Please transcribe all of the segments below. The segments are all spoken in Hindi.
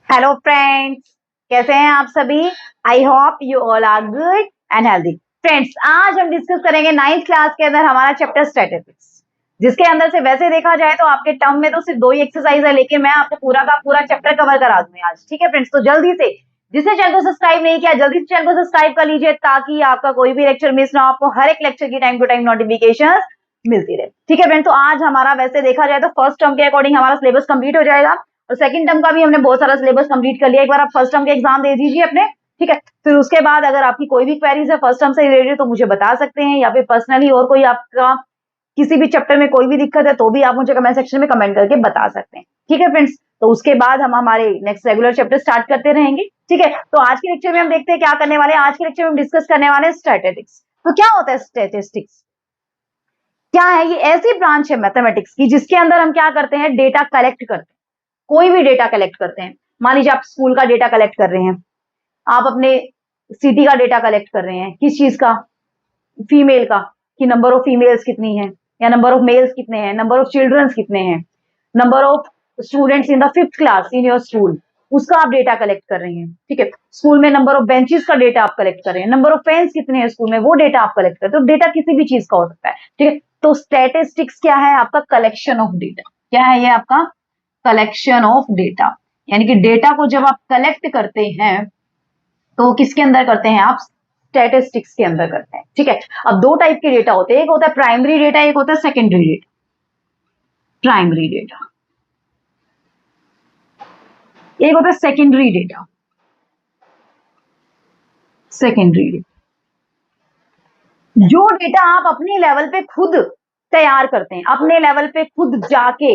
हेलो फ्रेंड्स, कैसे हैं आप सभी। I hope you all are good and healthy. Friends, आज हम डिस्कस करेंगे 9th क्लास के अंदर हमारा चैप्टर स्टैटिस्टिक्स, जिसके अंदर से वैसे देखा जाए तो आपके टर्म में तो सिर्फ 2 ही एक्सरसाइज है, लेकिन मैं आपको पूरा का पूरा चैप्टर कवर करा दूंगी आज। ठीक है फ्रेंड्स, तो जल्दी से जिसने चैनल को सब्सक्राइब नहीं किया जल्दी से चैनल को सब्सक्राइब कर लीजिए, ताकि आपका कोई भी लेक्चर मिस ना हो, आपको हर एक लेक्चर की टाइम टू टाइम नोटिफिकेशन मिलती रहे। ठीक है फ्रेंड्स, तो आज हमारा वैसे देखा जाए तो फर्स्ट टर्म के अकॉर्डिंग हमारा सिलेबस कंप्लीट हो जाएगा और सेकंड टर्म का भी हमने बहुत सारा सिलेबस कंप्लीट कर लिया। एक बार आप फर्स्ट टर्म के एग्जाम दे दीजिए अपने, ठीक है। फिर उसके बाद अगर आपकी कोई भी क्वेरीज है फर्स्ट टर्म से रिलेटेड तो मुझे बता सकते हैं, या फिर पर्सनली और कोई आपका किसी भी चैप्टर में कोई भी दिक्कत है तो भी आप मुझे कमेंट सेक्शन में कमेंट करके बता सकते हैं। ठीक है फ्रेंड्स, तो उसके बाद हम हमारे नेक्स्ट रेगुलर चैप्टर स्टार्ट करते रहेंगे। ठीक है, तो आज के लेक्चर में हम देखते हैं क्या करने वाले हैं। आज के लेक्चर में हम डिस्कस करने वाले हैं स्टैटिस्टिक्स। तो क्या होता है स्टैटिस्टिक्स, क्या है? ये ऐसी ब्रांच है मैथमेटिक्स की जिसके अंदर हम क्या करते हैं, डेटा कलेक्ट करते हैं। कोई भी डेटा कलेक्ट करते हैं। मान लीजिए आप स्कूल का डेटा कलेक्ट कर रहे हैं, आप अपने सिटी का डेटा कलेक्ट कर रहे हैं। किस चीज का? फीमेल का, कि नंबर ऑफ फीमेल्स कितनी है, या नंबर ऑफ मेल्स कितने हैं, नंबर ऑफ चिल्ड्रंस कितने हैं, number of students in the 5th class in your school, उसका आप डेटा कलेक्ट कर रहे हैं। ठीक है, स्कूल में नंबर ऑफ बेंचेस का डेटा आप कलेक्ट कर रहे हैं, नंबर ऑफ फैंस कितने हैं स्कूल में, वो डेटा आप कलेक्ट करते हो। तो डेटा किसी भी चीज का हो सकता है। ठीक है, तो स्टैटिस्टिक्स क्या है? आपका कलेक्शन ऑफ डेटा। क्या है ये? आपका कलेक्शन ऑफ डेटा। यानी कि डेटा को जब आप कलेक्ट करते हैं तो किसके अंदर करते हैं आप? स्टैटिस्टिक्स के अंदर करते हैं। ठीक है, अब 2 टाइप के डेटा होते हैं, एक होता है प्राइमरी डेटा, एक होता है सेकेंडरी डेटा। प्राइमरी डेटा, एक होता है सेकेंडरी डेटा। सेकेंडरी डेटा जो डेटा आप अपने लेवल पे खुद तैयार करते हैं, अपने लेवल पे खुद जाके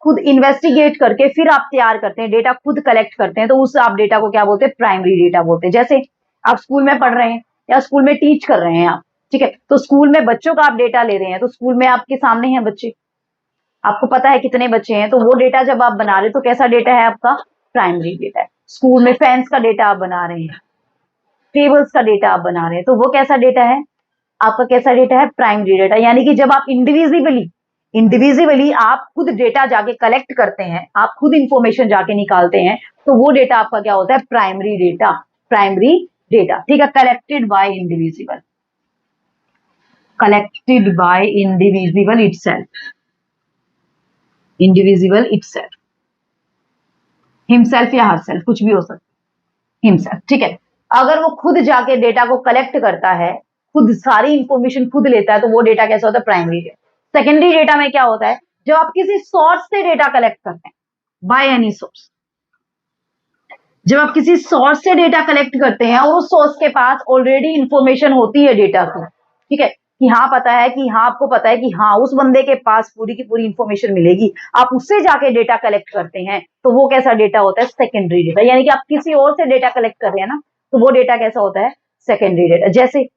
खुद इन्वेस्टिगेट करके फिर आप तैयार करते हैं, डेटा खुद कलेक्ट करते हैं, तो उस आप डेटा को क्या बोलते हैं? प्राइमरी डेटा बोलते हैं। जैसे आप स्कूल में पढ़ रहे हैं या स्कूल में टीच कर रहे हैं आप, ठीक है, तो स्कूल में बच्चों का आप डेटा ले रहे हैं, तो स्कूल में आपके सामने हैं बच्चे, आपको पता है कितने बच्चे हैं, तो वो डेटा जब आप बना रहे हो तो कैसा डेटा है आपका? प्राइमरी डेटा है। स्कूल में फैंस का डेटा आप बना रहे हैं, टेबल्स का डेटा आप बना रहे हैं, तो वो कैसा डेटा है आपका? कैसा डेटा है? Primary data. यानी कि जब आप इंडिविजुअली आप खुद डेटा जाके कलेक्ट करते हैं, आप खुद इंफॉर्मेशन जाके निकालते हैं, तो वो डेटा आपका क्या होता है? Primary data. प्राइमरी डेटा, ठीक है, collected by individual, collected by individual itself, individual itself, himself या हरसेल्फ, कुछ भी हो सकता है, हिमसेल्फ। ठीक है, अगर वो खुद जाके डेटा को कलेक्ट करता है, खुद सारी इंफॉर्मेशन खुद लेता है, तो वो डेटा कैसा होता है? Primary data. सेकेंडरी डेटा में क्या होता है? जब आप किसी सोर्स से डेटा कलेक्ट करते हैं, बाय एनी सोर्स, जब आप किसी सोर्स से डेटा कलेक्ट करते हैं और उस सोर्स के पास ऑलरेडी इंफॉर्मेशन होती है डेटा की, ठीक है, कि हाँ पता है कि हाँ आपको पता है कि हाँ उस बंदे के पास पूरी की पूरी इंफॉर्मेशन मिलेगी, आप उससे जाके डेटा कलेक्ट करते हैं, तो वो कैसा डेटा होता है? Secondary data. यानी कि आप किसी और से डेटा कलेक्ट कर रहे हैं ना, तो वो डेटा कैसा होता है? Secondary data. जैसे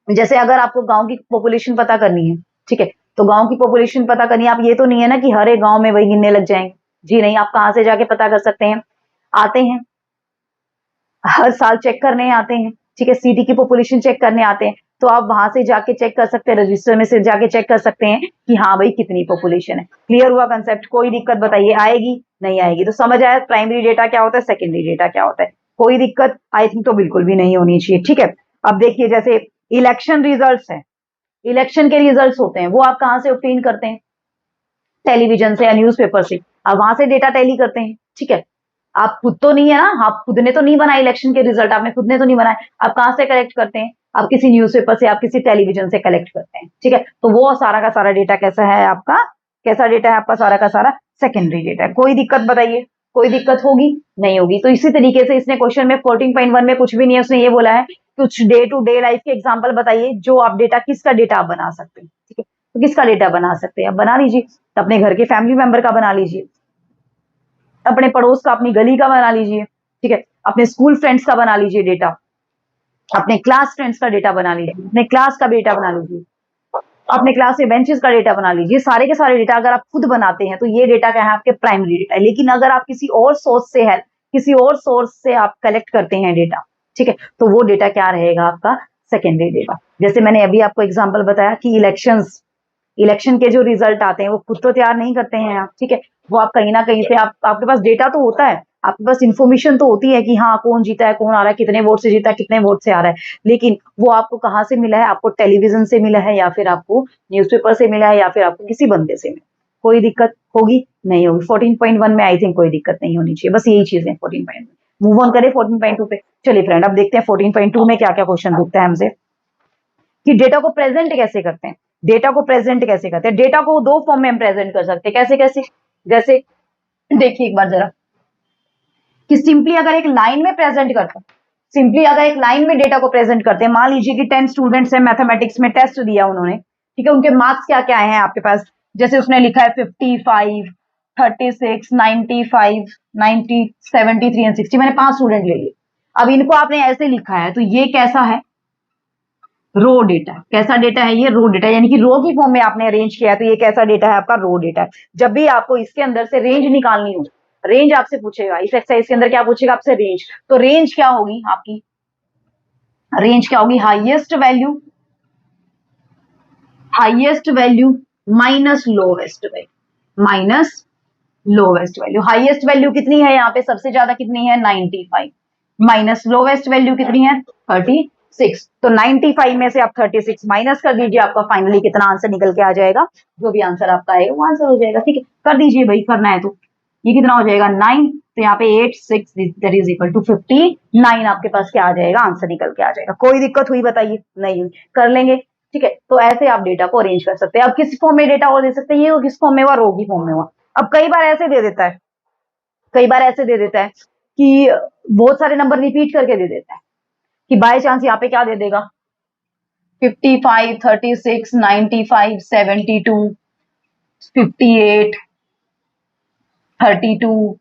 जैसे अगर आपको गांव की पॉपुलेशन पता करनी है, ठीक है, तो गांव की पॉपुलेशन पता करनी है, आप ये तो नहीं है ना कि हर एक गांव में वही गिनने लग जाएंगे। जी नहीं, आप कहां से जाके पता कर सकते हैं? आते हैं, हर साल चेक करने आते हैं, ठीक है, सिटी की पॉपुलेशन चेक करने आते हैं, तो आप वहां से जाके चेक कर सकते हैं, रजिस्टर में से जाके चेक कर सकते हैं कि हाँ भाई कितनी पॉपुलेशन है। क्लियर हुआ कंसेप्ट? कोई दिक्कत बताइए, आएगी नहीं आएगी? तो समझ आया प्राइमरी डेटा क्या होता है, सेकेंडरी डेटा क्या होता है। कोई दिक्कत आई थिंक तो बिल्कुल भी नहीं होनी चाहिए। ठीक है, अब देखिए जैसे इलेक्शन रिजल्ट है, इलेक्शन के रिजल्ट होते हैं, वो आप कहां से ऑब्टेन करते हैं? टेलीविजन से या न्यूज़पेपर से, आप वहां से डेटा टैली करते हैं। ठीक है, आप खुद तो नहीं है ना, आप खुद ने तो नहीं बनाए इलेक्शन के रिजल्ट, आपने खुद ने तो नहीं बनाए, आप कहां से कलेक्ट करते हैं? आप किसी न्यूज़पेपर से, आप किसी टेलीविजन से कलेक्ट करते हैं। ठीक है, तो वो सारा का सारा डेटा कैसा है आपका? कैसा डेटा है आपका? सारा का सारा सेकेंडरी डेटा है। कोई दिक्कत बताइए? कोई दिक्कत होगी? नहीं होगी। तो इसी तरीके से इसने क्वेश्चन में 14.1 में कुछ भी नहीं है, उसने ये बोला है कुछ डे टू डे लाइफ के एग्जाम्पल बताइए जो आप डेटा, किसका डेटा आप बना सकते हैं। ठीक है, तो किसका डेटा बना सकते हैं? आप बना लीजिए, अपने घर के फैमिली मेंबर का बना लीजिए, अपने पड़ोस का, अपनी गली का बना लीजिए, ठीक है, अपने स्कूल फ्रेंड्स का बना लीजिए डेटा, अपने क्लास फ्रेंड्स का डेटा बना लीजिए, अपने क्लास का डेटा बना लीजिए, अपने क्लास के बेंचेस का डेटा बना लीजिए। सारे के सारे डेटा अगर आप खुद बनाते हैं तो ये डेटा क्या है? आपके प्राइमरी डेटा है। लेकिन अगर आप किसी और सोर्स से है, किसी और सोर्स से आप कलेक्ट करते हैं डेटा, ठीक है, तो वो डेटा क्या रहेगा आपका? Secondary data. जैसे मैंने अभी आपको एग्जांपल बताया कि इलेक्शन के जो रिजल्ट आते हैं वो खुद तो तैयार नहीं करते हैं आप, ठीक है, वो आप कहीं ना कहीं से, आपके पास डेटा तो होता है, आपके पास इन्फॉर्मेशन तो होती है कि हाँ कौन जीता है, कौन आ रहा है, कितने वोट से जीता है, कितने वोट से आ रहा है, लेकिन वो आपको कहाँ से मिला है? आपको टेलीविजन से मिला है, या फिर आपको न्यूज़पेपर से मिला है, या फिर आपको किसी बंदे से मिला? कोई दिक्कत होगी? नहीं होगी। 14.1 में आई थिंक कोई दिक्कत नहीं होनी चाहिए, बस यही चीज है 14.1। मूव ऑन करें 14.2 पे। चलिए फ्रेंड, अब देखते हैं 14.2 में क्या क्या क्वेश्चन पूछता है हमसे कि डेटा को प्रेजेंट कैसे करते हैं। डेटा को प्रेजेंट कैसे करते हैं? डेटा को दो फॉर्म में हम प्रेजेंट कर सकते हैं। कैसे कैसे? जैसे देखिए एक बार जरा, कि सिंपली अगर एक लाइन में प्रेजेंट करते हैं, सिंपली अगर एक लाइन में डेटा को प्रेजेंट करते हैं, मान लीजिए कि 10 स्टूडेंट्स हैं, मैथमेटिक्स में टेस्ट दिया उन्होंने, ठीक है, उनके मार्क्स क्या क्या हैं आपके पास? जैसे उसने लिखा है 55, 36, 95, 90, 73 एंड 60। मैंने 5 स्टूडेंट ले लिए। अब इनको आपने ऐसे लिखा है, तो ये कैसा है? रो डेटा। कैसा डेटा है ये? रो डेटा, यानी कि रो की फॉर्म में आपने अरेंज किया है, तो ये कैसा डेटा है? आपका रो डेटा है। जब भी आपको इसके अंदर से रेंज निकालनी हो, रेंज आपसे पूछेगा इस एक्सरसाइज के अंदर, क्या पूछेगा आपसे? रेंज। तो रेंज क्या होगी आपकी? रेंज क्या होगी? Highest value, highest value minus lowest value, minus lowest value. Highest value कितनी है यहाँ पे? सबसे ज्यादा कितनी है? 95। माइनस लोवेस्ट वैल्यू कितनी है? 36। तो 95 में से आप 36 माइनस कर दीजिए, आपका फाइनली कितना आंसर निकल के आ जाएगा? जो भी आंसर आपका आएगा वो आंसर हो जाएगा। ठीक है, कर दीजिए भाई, करना है तो। ये कितना हो जाएगा? 9। तो यहाँ पे 8 6 दैट इज इक्वल टू 59 आपके पास क्या आ जाएगा? आंसर निकल के आ जाएगा। कोई दिक्कत हुई बताइए? नहीं हुई, कर लेंगे। ठीक है, तो ऐसे आप डेटा को अरेंज कर सकते हैं। अब किस फॉर्म में डेटा और दे सकते हैं? ये किस फॉर्म में हुआ? रो की फॉर्म में हुआ। अब कई बार ऐसे दे देता है, कई बार ऐसे दे देता है कि बहुत सारे नंबर रिपीट करके दे देता है, कि बाय चांस यहाँ पे क्या दे देगा? 55, 36, 95, 72, 58, 32,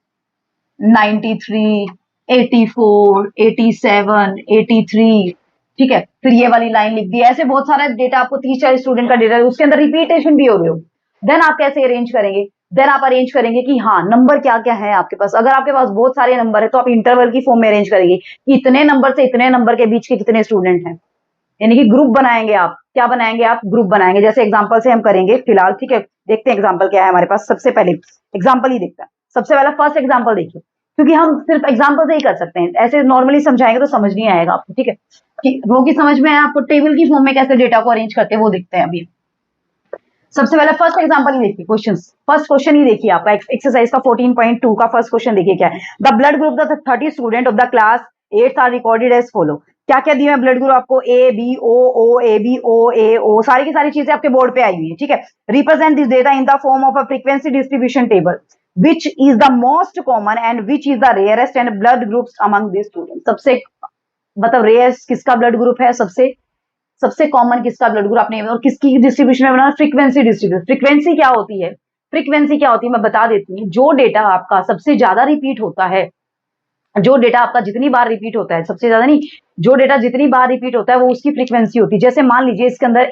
93, 84, 87, 83। ठीक है, फिर ये वाली लाइन लिख दी। ऐसे बहुत सारा डेटा, आपको 30-40 स्टूडेंट का डेटा, उसके अंदर रिपीटेशन भी हो रही हो। देन आप कैसे अरेंज करेंगे? देन आप अरेंज करेंगे कि हाँ नंबर क्या क्या है आपके पास। अगर आपके पास बहुत सारे नंबर है, तो आप इंटरवल की फॉर्म में अरेंज करेंगे कि इतने नंबर से इतने नंबर के बीच के कितने स्टूडेंट हैं, यानी कि ग्रुप बनाएंगे आप। क्या बनाएंगे आप? ग्रुप बनाएंगे। जैसे एग्जांपल से हम करेंगे फिलहाल। ठीक है, देखते हैं एग्जांपल क्या है हमारे पास। सबसे पहले एग्जांपल ही देखते हैं। सबसे पहला फर्स्ट एग्जांपल देखिए, क्योंकि हम सिर्फ एग्जांपल से ही कर सकते हैं, ऐसे नॉर्मली समझाएंगे तो समझ नहीं आएगा आपको। ठीक है, कि रो की समझ में है आपको, टेबल की फॉर्म में कैसे डेटा को अरेंज करते हैं वो देखते हैं अभी। सबसे पहले फर्स्ट एग्जांपल ही देखिए, क्वेश्चंस। फर्स्ट क्वेश्चन ही देखिए आपका एक्सरसाइज का 14.2 का फर्स्ट क्वेश्चन देखिए क्या है। The blood group the 30 student of the class 8 are recorded as follow. क्या क्या दिए हैं ब्लड ग्रुप आपको? ए बी ओ ए बी ओ सारी की सारी चीजें आपके बोर्ड पे आई हुई है। ठीक है, represent this data in the form of a frequency distribution table, which is the most common and which is the rarest and blood groups among this student. सबसे मतलब रेयरेस्ट किसका ब्लड ग्रुप है? सबसे सबसे कॉमन किसका ब्लड ग्रुप आपने, और किसकी डिस्ट्रीब्यूशन में बना? Frequency distribution. फ्रीक्वेंसी क्या होती है? फ्रीक्वेंसी क्या होती है मैं बता देती हूँ। जो डेटा आपका सबसे ज्यादा रिपीट होता है, जो डेटा आपका जितनी बार रिपीट होता है, सबसे ज्यादा नहीं, जो डेटा जितनी बार रिपीट होता है वो उसकी फ्रीक्वेंसी होती है। जैसे मान लीजिए इसके अंदर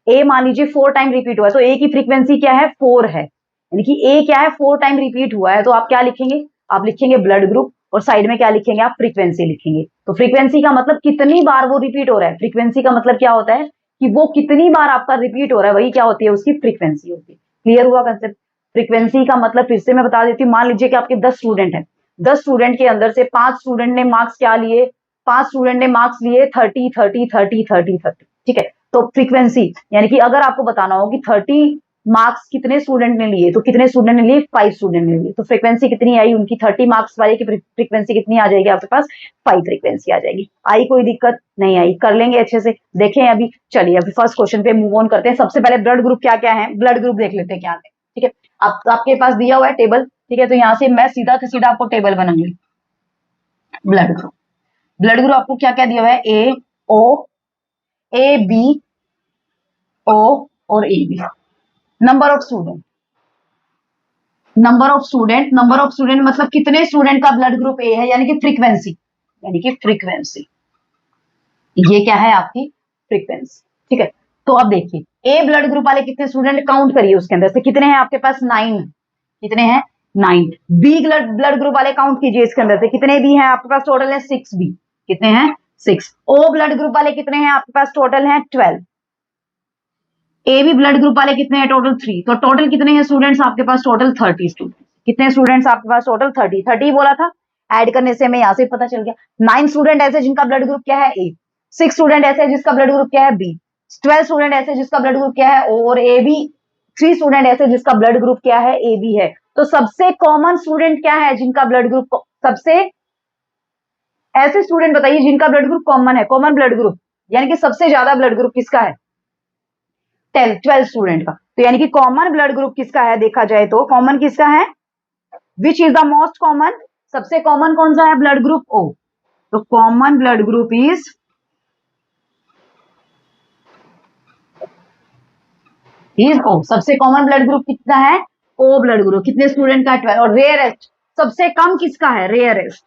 ए मान लीजिए 4 टाइम रिपीट हुआ है, तो ए की फ्रीक्वेंसी क्या है? 4 है, यानी कि ए क्या है? 4 टाइम रिपीट हुआ है। तो आप क्या लिखेंगे? आप लिखेंगे ब्लड ग्रुप, और साइड में क्या लिखेंगे? आप फ्रीक्वेंसी लिखेंगे। तो फ्रीक्वेंसी का मतलब कितनी बार वो रिपीट हो रहा है। फ्रीक्वेंसी का मतलब क्या होता है? कि वो कितनी बार आपका रिपीट हो रहा है, वही क्या होती है? उसकी फ्रीक्वेंसी होती है। क्लियर हुआ कंसेप्ट? फ्रीक्वेंसी का मतलब फिर से मैं बता देती हूँ। मान लीजिए कि आपके 10 स्टूडेंट हैं, 10 स्टूडेंट के अंदर से 5 स्टूडेंट ने मार्क्स क्या लिए? 5 स्टूडेंट ने मार्क्स लिए 30 30 30 30 30। ठीक है, तो फ्रीक्वेंसी, यानी कि अगर आपको बताना हो कि 30 मार्क्स कितने स्टूडेंट ने लिए, तो कितने स्टूडेंट ने लिए? 5 स्टूडेंट ने लिए। तो फ्रीक्वेंसी कितनी आई उनकी? 30 मार्क्स वाले की फ्रीक्वेंसी कितनी आ जाएगी आपके पास? 5 फ्रीक्वेंसी आ जाएगी। आई कोई दिक्कत? नहीं आई, कर लेंगे अच्छे से। देखें अभी, चलिए अभी फर्स्ट क्वेश्चन पे मूव ऑन करते हैं। सबसे पहले ब्लड ग्रुप क्या क्या है, ब्लड ग्रुप देख लेते हैं क्या है। ठीक है, आपके पास दिया हुआ है टेबल। ठीक है, तो यहाँ से मैं सीधा का सीधा आपको टेबल बनाऊंगी। ब्लड ग्रुप, ब्लड ग्रुप आपको क्या क्या दिया हुआ है? ए बी ओ और A B. Number of student, number of student, number of student मतलब कितने स्टूडेंट का ब्लड ग्रुप ए है, यानी कि फ्रीक्वेंसी, यानी कि फ्रीक्वेंसी। ये क्या है? आपकी फ्रीक्वेंसी। ठीक है, तो अब देखिए ए ब्लड ग्रुप वाले कितने स्टूडेंट काउंट करिए, उसके अंदर से कितने हैं आपके पास? 9। कितने हैं? 9। बी ब्लड ग्रुप वाले काउंट कीजिए, इसके अंदर से कितने बी हैं आपके पास? टोटल है 6 बी। कितने हैं? 6। ओ ब्लड ग्रुप वाले कितने हैं आपके पास? टोटल है 12। ए बी ब्लड ग्रुप वाले कितने हैं? टोटल 3। तो टोटल कितने हैं स्टूडेंट्स आपके पास? Total 30 students. कितने स्टूडेंट्स आपके पास टोटल 30 बोला था, ऐड करने से हमें यहाँ से पता चल गया। 9 स्टूडेंट ऐसे जिनका ब्लड ग्रुप क्या है ए, 6 स्टूडेंट ऐसे जिसका ब्लड ग्रुप क्या है बी, 12 स्टूडेंट ऐसे जिसका ब्लड ग्रुप क्या है ओ और ए बी, 3 स्टूडेंट ऐसे जिसका ब्लड ग्रुप क्या है ए बी है। तो सबसे कॉमन स्टूडेंट क्या है जिनका ब्लड ग्रुप, सबसे ऐसे स्टूडेंट बताइए जिनका ब्लड ग्रुप कॉमन है, कॉमन ब्लड ग्रुप, यानी कि सबसे ज्यादा ब्लड ग्रुप किसका है, 12 स्टूडेंट का। तो यानी कि कॉमन ब्लड ग्रुप किसका है, देखा जाए तो कॉमन किसका है, which is the most common, सबसे कॉमन कौन सा है, ब्लड ग्रुप ओ। तो कॉमन ब्लड ग्रुप इज ओ, सबसे कॉमन ब्लड ग्रुप कितना है, ओ ब्लड ग्रुप। कितने स्टूडेंट का, 12। और रेयरेस्ट सबसे कम किसका है, रेयरेस्ट,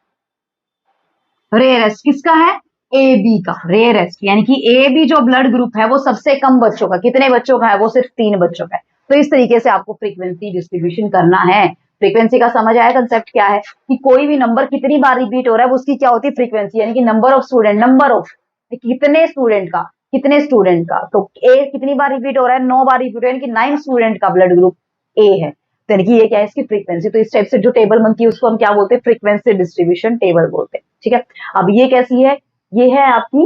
रेयरेस्ट किसका है, ए बी का, रेयरेस्ट यानी कि ए बी जो ब्लड ग्रुप है वो सबसे कम बच्चों का, कितने बच्चों का है, वो सिर्फ 3 बच्चों का है। तो इस तरीके से आपको फ्रीक्वेंसी डिस्ट्रीब्यूशन करना है। फ्रीक्वेंसी का समझ आया, कंसेप्ट क्या है कि कोई भी नंबर कितनी बार रिपीट हो रहा है वो उसकी क्या होती है, फ्रीक्वेंसी, यानी कि number of student, number of कितने स्टूडेंट का, कितने स्टूडेंट का। तो ए कितनी बार रिपीट हो रहा है, 9 बार रिपीट हो रहा है, यानी कि 9 स्टूडेंट का ब्लड ग्रुप ए है। तो यानी कि ये क्या है, इसकी फ्रीक्वेंसी। तो इस टाइप से जो टेबल बनती है उसको हम क्या बोलते हैं, फ्रीक्वेंसी डिस्ट्रीब्यूशन टेबल बोलते हैं। ठीक है, अब ये कैसी है, ये है आपकी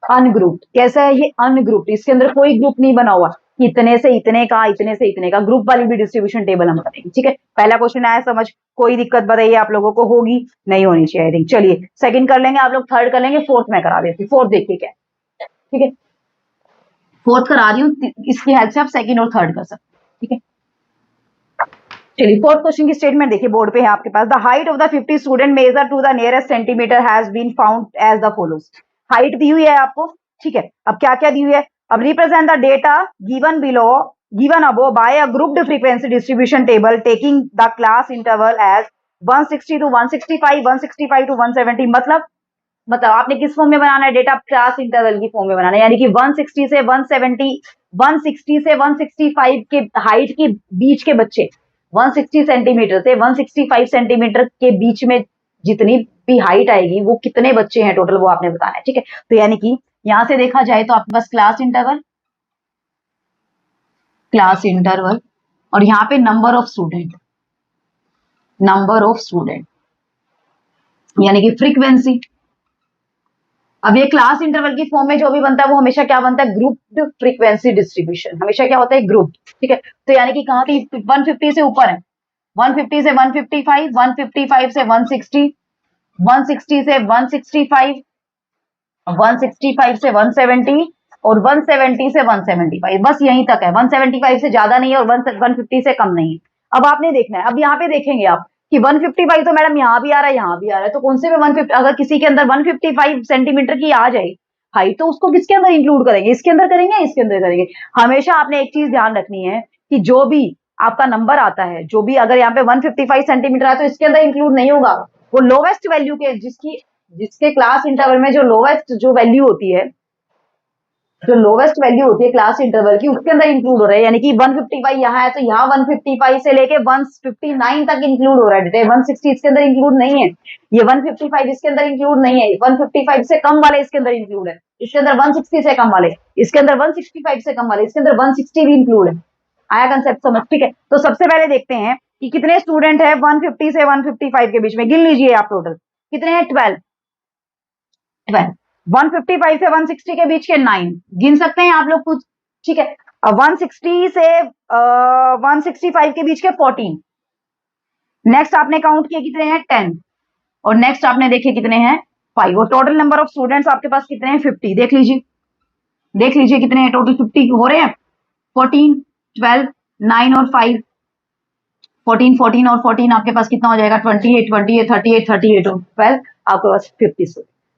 अनग्रुप्ड। कैसा है ये, अनग्रुप्ड, इसके अंदर कोई ग्रुप नहीं बना हुआ, इतने से इतने का, इतने से इतने का। ग्रुप वाली भी डिस्ट्रीब्यूशन टेबल हम करेंगे। ठीक है, पहला क्वेश्चन आया समझ, कोई दिक्कत बताइए आप लोगों को, होगी नहीं होनी चाहिए आई थिंक। चलिए सेकंड कर लेंगे आप लोग, थर्ड कर लेंगे, फोर्थ में करा देती हूँ। फोर्थ देखिए क्या है, ठीक है, फोर्थ करा रही हूँ, इसकी हेल्प से आप सेकंड और थर्ड कर सकते हैं। ठीक है, चलिए फोर्थ क्वेश्चन की स्टेटमेंट देखिए, बोर्ड पे है आपके पास। The height of the 50 student measure to the nearest centimetre has been found as the follows. Height दी हुई है आपको, ठीक है। अब क्या क्या दी हुई है, अब represent the data given below, given above by a grouped frequency distribution table taking the class interval as 160 to 165, 165 to 170। मतलब आपने किस फॉर्म में बनाना है डेटा, क्लास इंटरवल की फॉर्म में बनाना है, यानी कि 160 से 170, 160 से 165 के हाइट के बीच के बच्चे, 160 सेंटीमीटर से 165 सेंटीमीटर के बीच में जितनी भी हाइट आएगी वो कितने बच्चे हैं टोटल, वो आपने बताना है। ठीक है, तो यानी कि यहां से देखा जाए तो आपके पास क्लास इंटरवल, क्लास इंटरवल, और यहाँ पे number of student, number of student यानी कि फ्रीक्वेंसी। अब ये क्लास इंटरवल की फॉर्म में जो भी बनता है वो हमेशा क्या बनता है, ग्रुप्ड फ्रीक्वेंसी डिस्ट्रीब्यूशन, हमेशा क्या होता है, ग्रुप। ठीक है, तो यानी कि कहां थी, 150 से ऊपर है, 150 से 155, 155 से 160, 160 से 165, 165 से 170 और 170 से 175, बस यहीं तक है। 175 से ज्यादा नहीं है और 150 से कम नहीं है। अब आपने देखना है, अब यहाँ पे देखेंगे आप कि 155 तो मैडम यहाँ भी आ रहा है, यहाँ भी आ रहा है, तो कौन से में 150, अगर किसी के अंदर 155 सेंटीमीटर की आ जाए हाइट, तो उसको किसके अंदर इंक्लूड करेंगे, इसके अंदर करेंगे, इसके अंदर करेंगे। हमेशा आपने एक चीज ध्यान रखनी है कि जो भी आपका नंबर आता है, जो भी अगर यहाँ पे 155 सेंटीमीटर है तो इसके अंदर इंक्लूड नहीं होगा, वो लोवेस्ट वैल्यू के, जिसकी जिसके क्लास इंटरवल में जो लोवेस्ट जो वैल्यू होती है, जो लोवेस्ट वैल्यू होती है क्लास इंटरवल की, उसके अंदर इंक्लूड हो रहा है। यानी कि 155 यहाँ है तो यहाँ 155 से लेके 159 तक इंक्लूड हो रहा है, 160 इसके अंदर इंक्लूड नहीं है, ये 155 इसके अंदर इंक्लूड नहीं है, 155 से कम वाले इसके अंदर इंक्लूड है, इसके अंदर 160 से कम वाले, इसके अंदर 165 से कम वाले, इसके अंदर 160 भी इंक्लूड है। आया कंसेप्ट समझ, ठीक है। तो सबसे पहले देखते हैं कि कितने स्टूडेंट है 150 से 155 के बीच में, गिन लीजिए आप टोटल कितने हैं, 12, 155 से 160 के बीच के 9 गिन सकते हैं आप लोग कुछ, ठीक है। 160 से 165 के बीच के 14, नेक्स्ट आपने काउंट किए कितने हैं 10, और नेक्स्ट आपने देखे कितने हैं 5, और टोटल नंबर ऑफ स्टूडेंट्स आपके पास कितने हैं 50। देख लीजिए, देख लीजिए कितने हैं टोटल, 50 हो रहे हैं, 14, 12, 9 और 5, 14, 14 और 14 आपके पास कितना हो जाएगा, 28, 28, 38, 38 और 12 आपके पास 50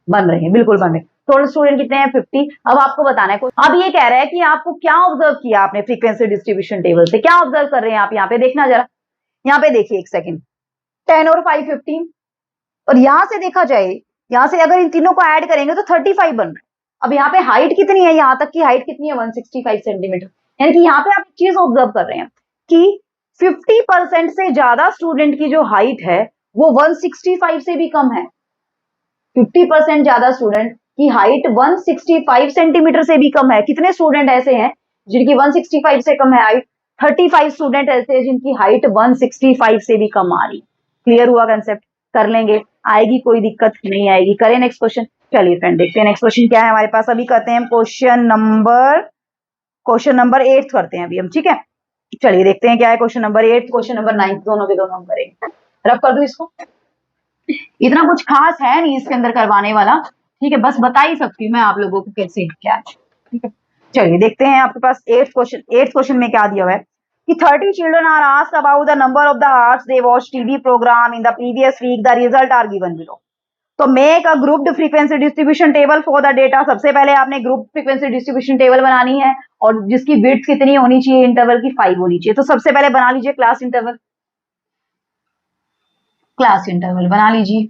बन रहे हैं, बिल्कुल बन रहे हैं। टोटल स्टूडेंट कितने हैं 50। अब आपको बताना है, अब ये कह रहा है कि आपको क्या ऑब्जर्व किया आपने फ्रीक्वेंसी डिस्ट्रीब्यूशन टेबल से, क्या ऑब्जर्व कर रहे हैं आप, यहाँ पे देखना जरा, यहाँ पे देखिए एक सेकंड, 10 और 5 15, और यहां से देखा जाए, यहां से अगर इन तीनों को ऐड करेंगे तो 35 बन रहा है। अब यहाँ पे हाइट कितनी है, यहाँ तक की हाइट कितनी है 165 सेंटीमीटर, यानी कि यहाँ पे आप चीज ऑब्जर्व कर रहे हैं कि 50% से ज्यादा स्टूडेंट की जो हाइट है वो 165 से भी कम है। 50% ज्यादा स्टूडेंट की हाइट 165 सेंटीमीटर से भी कम है। कितने स्टूडेंट ऐसे हैं जिनकी 165 से कम है हाइट, 35 स्टूडेंट ऐसे हैं जिनकी हाइट 165 से भी कम आ रही। क्लियर हुआ कंसेप्ट? कर लेंगे, आएगी कोई दिक्कत नहीं आएगी। करें नेक्स्ट क्वेश्चन। चलिए फ्रेंड देखते हैं नेक्स्ट क्वेश्चन क्या है हमारे पास। अभी करते हैं क्वेश्चन नंबर 8 करते हैं अभी हम, ठीक है। चलिए देखते हैं क्या है क्वेश्चन नंबर 8, क्वेश्चन नंबर 9 दोनों के दोनों हम करेंगे। रब कर दूं इसको। इतना कुछ खास है नहीं इसके अंदर करवाने वाला, ठीक है, बस बता ही सकती हूँ मैं आप लोगों को कैसे क्या है, ठीक है। चलिए देखते हैं आपके पास 8th क्वेश्चन में क्या दिया हुआ है कि 30 children are asked about the number of the hours they watched TV program in the previous week. The result are given below. तो make a grouped frequency distribution table for the data. सबसे पहले आपने ग्रुप फ्रीक्वेंसी डिस्ट्रीब्यूशन टेबल बनानी है और जिसकी विड्थ कितनी होनी चाहिए, इंटरवल की 5 होनी चाहिए। तो सबसे पहले बना लीजिए क्लास इंटरवल, क्लास इंटरवल बना लीजिए।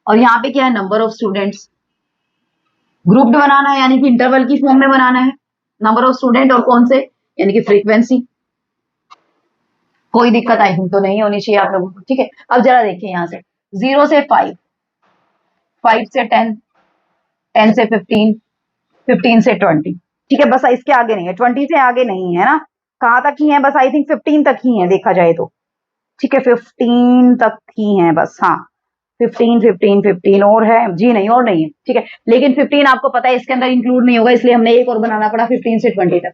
और यहाँ पे क्या है, नंबर ऑफ स्टूडेंट्स। ग्रुप्ड बनाना है यानी कि इंटरवल की फॉर्म में बनाना है, नंबर ऑफ स्टूडेंट और कौन से, यानी कि फ्रीक्वेंसी। कोई दिक्कत आई थिंक तो नहीं होनी चाहिए आप लोगों को, ठीक है। अब जरा देखिए यहाँ से 0 से 5, 5 से 10, 10 से 15, 15 से 20, ठीक है। बस इसके आगे नहीं है, 20 से आगे नहीं है ना। कहाँ तक ही है, बस आई थिंक 15 तक ही है देखा जाए तो, ठीक है। 15 तक ही है बस, हाँ 15 15 15 और है जी, नहीं और नहीं है, ठीक है। लेकिन 15 आपको पता है इसके अंदर इंक्लूड नहीं होगा, इसलिए हमने एक और बनाना पड़ा 15 से 20 तक,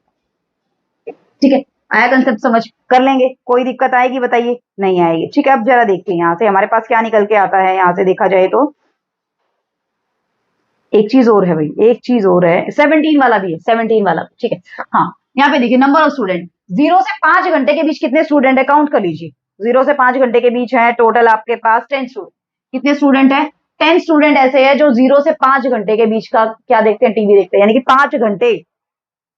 ठीक है। आया कंसेप्ट समझ? कर लेंगे, कोई दिक्कत आएगी बताइए? नहीं आएगी, ठीक है। अब जरा देखते हैं यहाँ से हमारे पास क्या निकल के आता है। यहाँ से देखा जाए तो एक चीज और है भाई, एक चीज और है, 17 वाला भी है, 17 वाला, ठीक है। हाँ यहाँ पे देखिए नंबर ऑफ स्टूडेंट, 0 से 5 घंटे के बीच कितने स्टूडेंट है, काउंट कर लीजिए। 0 से 5 घंटे के बीच है टोटल आपके पास 10 स्टूडेंट। कितने स्टूडेंट है? 10 स्टूडेंट ऐसे है जो 0 से 5 घंटे के बीच का क्या देखते हैं, टीवी देखते हैं, यानी कि 5 घंटे।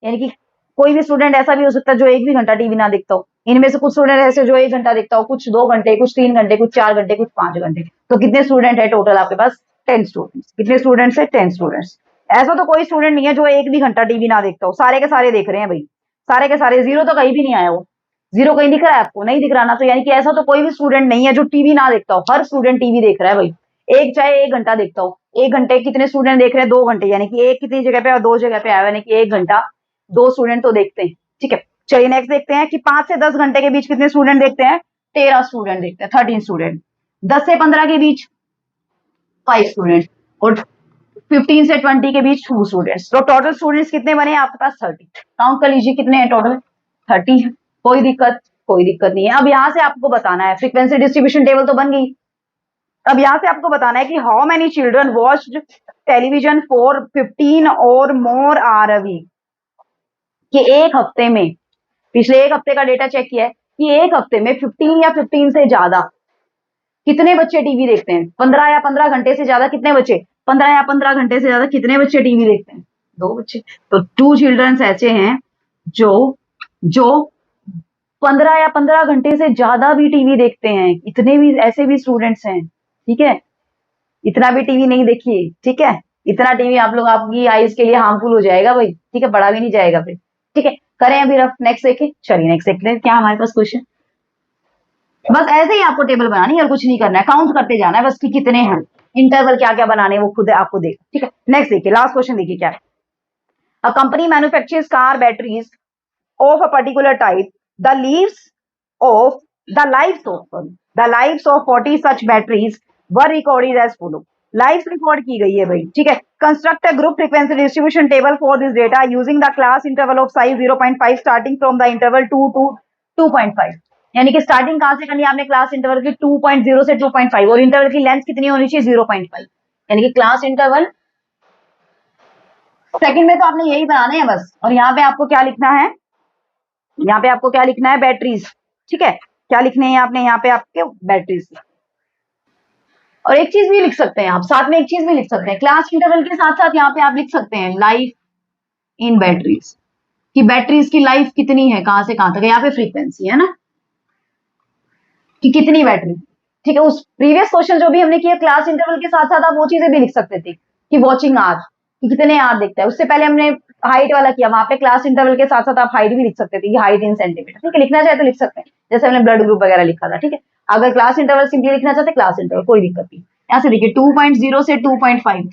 यानी कि कोई भी स्टूडेंट ऐसा भी हो सकता है जो 1 भी घंटा टीवी ना देखता हो। इनमें से कुछ स्टूडेंट ऐसे जो 1 घंटा देखता हो, कुछ 2 घंटे, कुछ 3 घंटे, कुछ 4 घंटे, कुछ 5 घंटे। तो कितने स्टूडेंट है टोटल आपके पास? 10 स्टूडेंट्स। कितने स्टूडेंट्स है? 10 स्टूडेंट्स। ऐसा तो कोई स्टूडेंट नहीं है जो 1 भी घंटा टीवी ना देखता हो, सारे के सारे देख रहे हैं भाई, सारे के सारे। 0 तो कहीं भी नहीं आया, वो 0 कहीं दिख रहा है आपको? नहीं दिख रहा ना। तो यानी कि ऐसा तो कोई भी स्टूडेंट नहीं है जो टीवी ना देखता हो, हर स्टूडेंट टीवी देख रहा है भाई। एक चाहे 1 घंटा देखता हो, 1 घंटे कितने स्टूडेंट देख रहे हैं? 2 घंटे, यानी कि एक कितनी जगह पे और 2 जगह पे आया, यानी कि 1 घंटा 2 स्टूडेंट तो देखते हैं, ठीक है। चलिए नेक्स्ट देखते हैं कि 5 से 10 घंटे के बीच कितने स्टूडेंट देखते हैं? 13 स्टूडेंट देखते हैं, 13 स्टूडेंट। 10 से 15 के बीच 5 स्टूडेंट और 15 से 20 के बीच 2 स्टूडेंट्स। तो टोटल स्टूडेंट्स कितने बने आपके पास? 30। काउंट कर लीजिए कितने हैं टोटल? 30 है। कोई दिक्कत? कोई दिक्कत नहीं है। अब यहां से आपको बताना है, फ्रीक्वेंसी डिस्ट्रीब्यूशन टेबल तो बन गई। अब यहां से आपको बताना है कि how many children watched television for 15 और मोर आवर अ वीक। कि एक हफ्ते में, पिछले एक हफ्ते का डेटा चेक किया है कि एक हफ्ते में 15 या 15 से ज्यादा कितने बच्चे टीवी देखते हैं? 15 या 15 घंटे से ज्यादा कितने बच्चे? 15 या 15 घंटे से ज्यादा कितने बच्चे टीवी देखते हैं? 2 बच्चे। तो 2 चिल्ड्रंस ऐसे हैं जो जो 15 या 15 घंटे से ज्यादा भी टीवी देखते हैं। इतने भी ऐसे भी स्टूडेंट्स हैं, ठीक है। इतना भी टीवी नहीं देखिए, ठीक है। इतना टीवी आप लोग, आपकी आईज के लिए हार्मफुल हो जाएगा भाई, ठीक है, पढ़ा भी नहीं जाएगा फिर, ठीक है। करें अभी रफ, नेक्स्ट देखिए। चलिए नेक्स्ट देखते हैं क्या हमारे पास क्वेश्चन। बस ऐसे ही आपको टेबल बनानी है और कुछ नहीं करना है, काउंट करते जाना है बस कि कितने हैं, इंटरवल क्या क्या बनाने हैं वो खुद आपको देगा, ठीक है। नेक्स्ट देखिए, लास्ट क्वेश्चन देखिए क्या है। A company manufactures car batteries of a particular type. The leaves of the lives of 40 such batteries were recorded as follow. Lives record की गई है भाई, ठीक है। Construct a group frequency distribution table for this data using the class interval of size 0.5 starting from the interval 2 to 2.5। यानी कि स्टार्टिंग कहां से करनी है आपने? क्लास इंटरवल की 2.0 से 2.5 और इंटरवल की लेंथ कितनी होनी चाहिए? 0.5। यानी कि क्लास इंटरवल सेकंड में तो आपने यही बनाना है बस। और यहाँ पे आपको क्या लिखना है? यहाँ पे आपको क्या लिखना है? बैटरीज, ठीक है। क्या लिखने हैं आपने यहाँ पे? आपके बैटरीज। और एक चीज भी लिख सकते हैं आप साथ में, एक चीज भी लिख सकते हैं क्लास इंटरवल के साथ साथ, यहाँ पे आप लिख सकते हैं लाइफ इन बैटरीज, कि बैटरीज की लाइफ कितनी है, कहां से कहां तक है। यहाँ पे फ्रीक्वेंसी है ना, कि कितनी बैटरी, ठीक है। उस प्रीवियस क्वेश्चन जो भी हमने किया क्लास इंटरवल के साथ साथ आप वो चीजें भी लिख सकते थे कि वॉचिंग आवर, कि कितने आवर देखता है। उससे पहले हमने हाइट वाला किया, वहां पे क्लास इंटरवल के साथ साथ आप हाइट भी लिख सकते थे कि हाइट इन सेंटीमीटर, ठीक है। लिखना चाहे तो लिख सकते हैं, जैसे हमने ब्लड ग्रुप वगैरह लिखा था, ठीक है। अगर क्लास इंटरवल सिंपली लिखना चाहते क्लास इंटरवल, कोई दिक्कत नहीं। यहाँ से देखिए 2.0 से 2.5,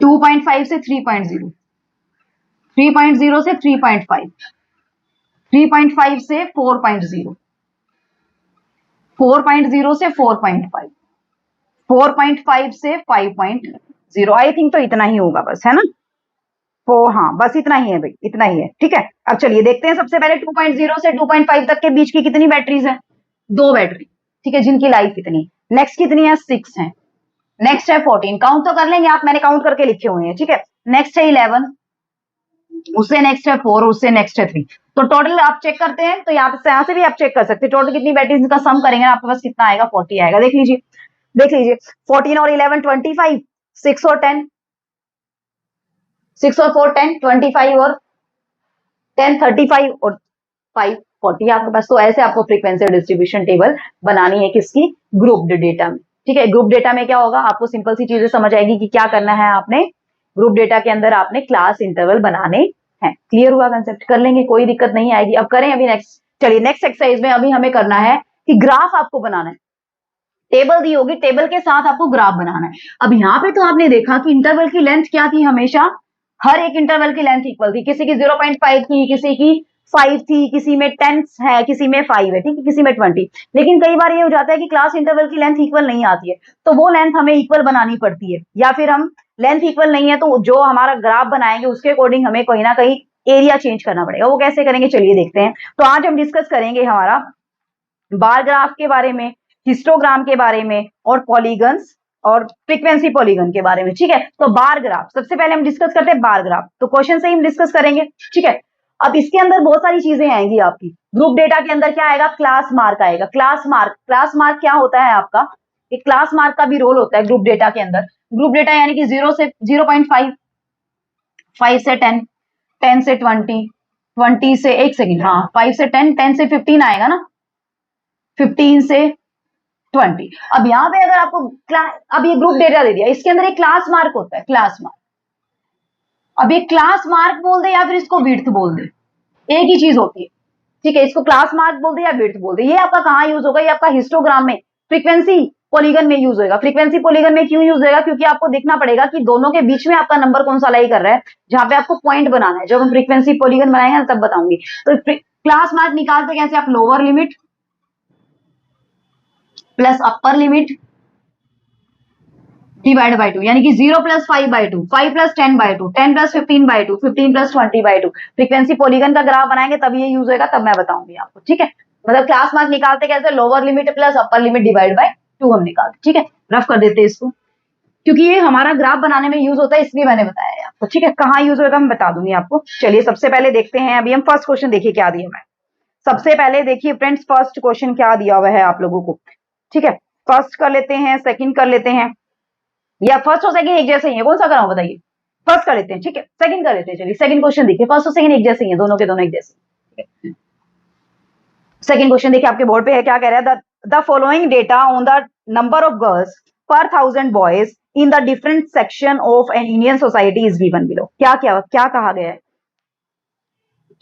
2.5 से 3.0, 3.0 से 3.5, 3.5 से 4.0, 4.0 से 4.5, 4.5 से 5.0, आई थिंक तो इतना ही होगा बस, है ना। हाँ बस इतना ही है भाई, इतना ही है, ठीक है। अब चलिए देखते हैं सबसे पहले 2.0 से 2.5 तक के बीच की कितनी बैटरीज है, 2 बैटरी, ठीक है, जिनकी लाइफ कितनी, नेक्स्ट कितनी है, 6 है, नेक्स्ट है 14, काउंट तो कर लेंगे आप, मैंने काउंट करके लिखे हुए हैं, ठीक है। नेक्स्ट है 11, उससे नेक्स्ट है 4, उससे नेक्स्ट है 3। तो टोटल आप चेक करते हैं, तो यहाँ से भी आप चेक कर सकते हैं टोटल कितनी बैटरीज का सम करेंगे ना, आपके पास कितना आएगा, 40 आएगा। देख लीजिए, देख लीजिए, 14 और 11 25, 6 और 10, 6 और 4 10, 25 और 10 35 और 5 40 आपके पास। तो ऐसे आपको फ्रीक्वेंसी डिस्ट्रीब्यूशन टेबल बनानी है, किसकी, ग्रुप्ड डेटा में, ठीक है। ग्रुप डेटा में क्या होगा, आपको सिंपल सी चीजें समझ आएगी कि क्या करना है आपने, ग्रुप डेटा के अंदर आपने क्लास इंटरवल बनाने हैं। क्लियर हुआ कंसेप्ट, कर लेंगे, कोई दिक्कत नहीं आएगी। अब करें अभी नेक्स्ट, चलिए नेक्स्ट एक्सरसाइज में अभी हमें करना है कि ग्राफ आपको बनाना है, टेबल दी होगी, टेबल के साथ आपको ग्राफ बनाना है। अब यहाँ पे तो आपने देखा कि इंटरवल की लेंथ क्या थी, हमेशा हर एक इंटरवल की लेंथ इक्वल थी, किसी की 0.5 थी, किसी की 5 थी, किसी में 10 है, किसी में 5 है, ठीक है, किसी में 20। लेकिन कई बार ये हो जाता है कि क्लास इंटरवल की लेंथ इक्वल नहीं आती है, तो वो लेंथ हमें इक्वल बनानी पड़ती है, या फिर हम लेंथ इक्वल नहीं है तो जो हमारा ग्राफ बनाएंगे उसके अकॉर्डिंग हमें कहीं ना कहीं एरिया चेंज करना पड़ेगा। वो कैसे करेंगे, चलिए देखते हैं। तो आज हम डिस्कस करेंगे हमारा बार ग्राफ के बारे में, हिस्टोग्राम के बारे में, और पॉलीगन्स और फ्रीक्वेंसी पॉलीगन के बारे में, ठीक है। तो बार ग्राफ सबसे पहले हम डिस्कस करते हैं, बार ग्राफ तो क्वेश्चन से ही हम डिस्कस करेंगे, ठीक है। अब इसके अंदर बहुत सारी चीजें आएंगी आपकी, ग्रुप डेटा के अंदर क्या आएगा, क्लास मार्क आएगा। क्लास मार्क, क्लास मार्क क्या होता है आपका, एक क्लास मार्क का भी रोल होता है ग्रुप डेटा के अंदर। ग्रुप डेटा यानी कि 0 से 0.5, 5 से 10, 10 से 20, 20 से, एक सेकेंड, हाँ 5 से 10, 10 से 15 आएगा ना, 15 से 20। अब यहाँ पे अगर आपको अब ये ग्रुप डेटा दे दिया, इसके अंदर एक क्लास मार्क होता है, क्लास मार्क। अब ये क्लास मार्क बोल दे या फिर इसको विड्थ बोल दे, एक ही चीज होती है, ठीक है। इसको क्लास मार्क बोल दे या विड्थ बोल दे। ये आपका कहाँ यूज होगा, ये आपका हिस्टोग्राम में, फ्रीक्वेंसी पॉलीगन में यूज होगा। फ्रीक्वेंसी पॉलीगन में क्यों यूज होगा, क्योंकि आपको देखना पड़ेगा कि दोनों के बीच में आपका नंबर कौन सा लाई कर रहा है, जहां पे आपको पॉइंट बनाना है। जब हम फ्रीक्वेंसी पॉलीगन बनाएंगे तब बताऊंगी। तो क्लास मार्क निकालते कैसे, आप lower limit plus upper limit divide by 2, यानी कि 0 plus 5 by 2, 5 plus 10 by 2, 10 plus 15 by 2, 15 plus 20 by 2। Frequency polygon का ग्राफ बनाएंगे तब ये यूज होगा, तब मैं बताऊंगी आपको, ठीक है। मतलब क्लास मार्क निकालते कैसे, lower limit plus upper limit divide by 2 हम निकालते, ठीक है। रफ कर देते हैं इसको, क्योंकि ये हमारा ग्राफ बनाने में यूज होता है, इसलिए मैंने बताया आपको, ठीक है। कहाँ यूज होगा मैं बता दूंगी आपको। चलिए सबसे पहले देखते हैं, अभी हम फर्स्ट क्वेश्चन देखिए क्या दिया मैं। सबसे पहले देखिए फ्रेंड्स, फर्स्ट क्वेश्चन क्या दिया हुआ है आप लोगों को, ठीक है। फर्स्ट कर लेते हैं, सेकंड कर लेते हैं, या फर्स्ट और सेकंड एक जैसे ही है, कौन सा कराऊं बताइए। फर्स्ट कर लेते हैं, ठीक है, सेकंड कर लेते हैं। चलिए सेकंड क्वेश्चन देखिए, फर्स्ट और सेकंड एक जैसे ही है, दोनों के दोनों एक जैसे। सेकंड क्वेश्चन देखिए आपके बोर्ड पे है, क्या कह रहा है, the following data on the number of girls पर 1000 boys in the different section of an Indian society is given below. क्या क्या क्या कहा गया है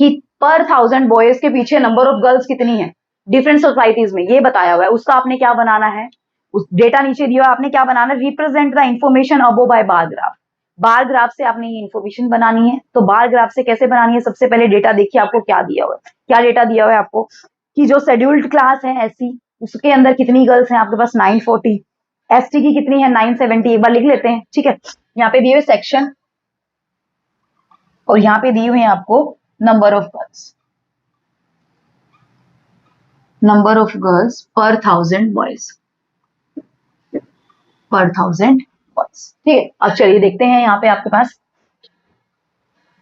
कि पर 1000 बॉयज के पीछे नंबर ऑफ गर्ल्स कितनी है डिफरेंट सोसाइटीज में, ये बताया हुआ है। उसका आपने क्या बनाना है, उस डेटा नीचे दिया, आपने क्या बनाना है, represent the information above by bar graph. Bar graph से आपने ये इंफॉर्मेशन बनानी है। तो बार ग्राफ से कैसे बनानी है, सबसे पहले डेटा देखिए आपको क्या दिया हुआ है। क्या डेटा दिया हुआ है आपको, कि जो शेड्यूल्ड क्लास है एससी, उसके अंदर कितनी गर्ल्स हैं आपके पास, 940। एसटी की कितनी है, 970। एक बार लिख लेते हैं, ठीक है। यहाँ पे दिए हुए सेक्शन, और यहाँ पे दिए हुए हैं आपको number of girls, number of girls पर 1000 बॉयज, पर 1000 बॉयज, ठीक है। अब चलिए देखते हैं यहाँ पे आपके पास,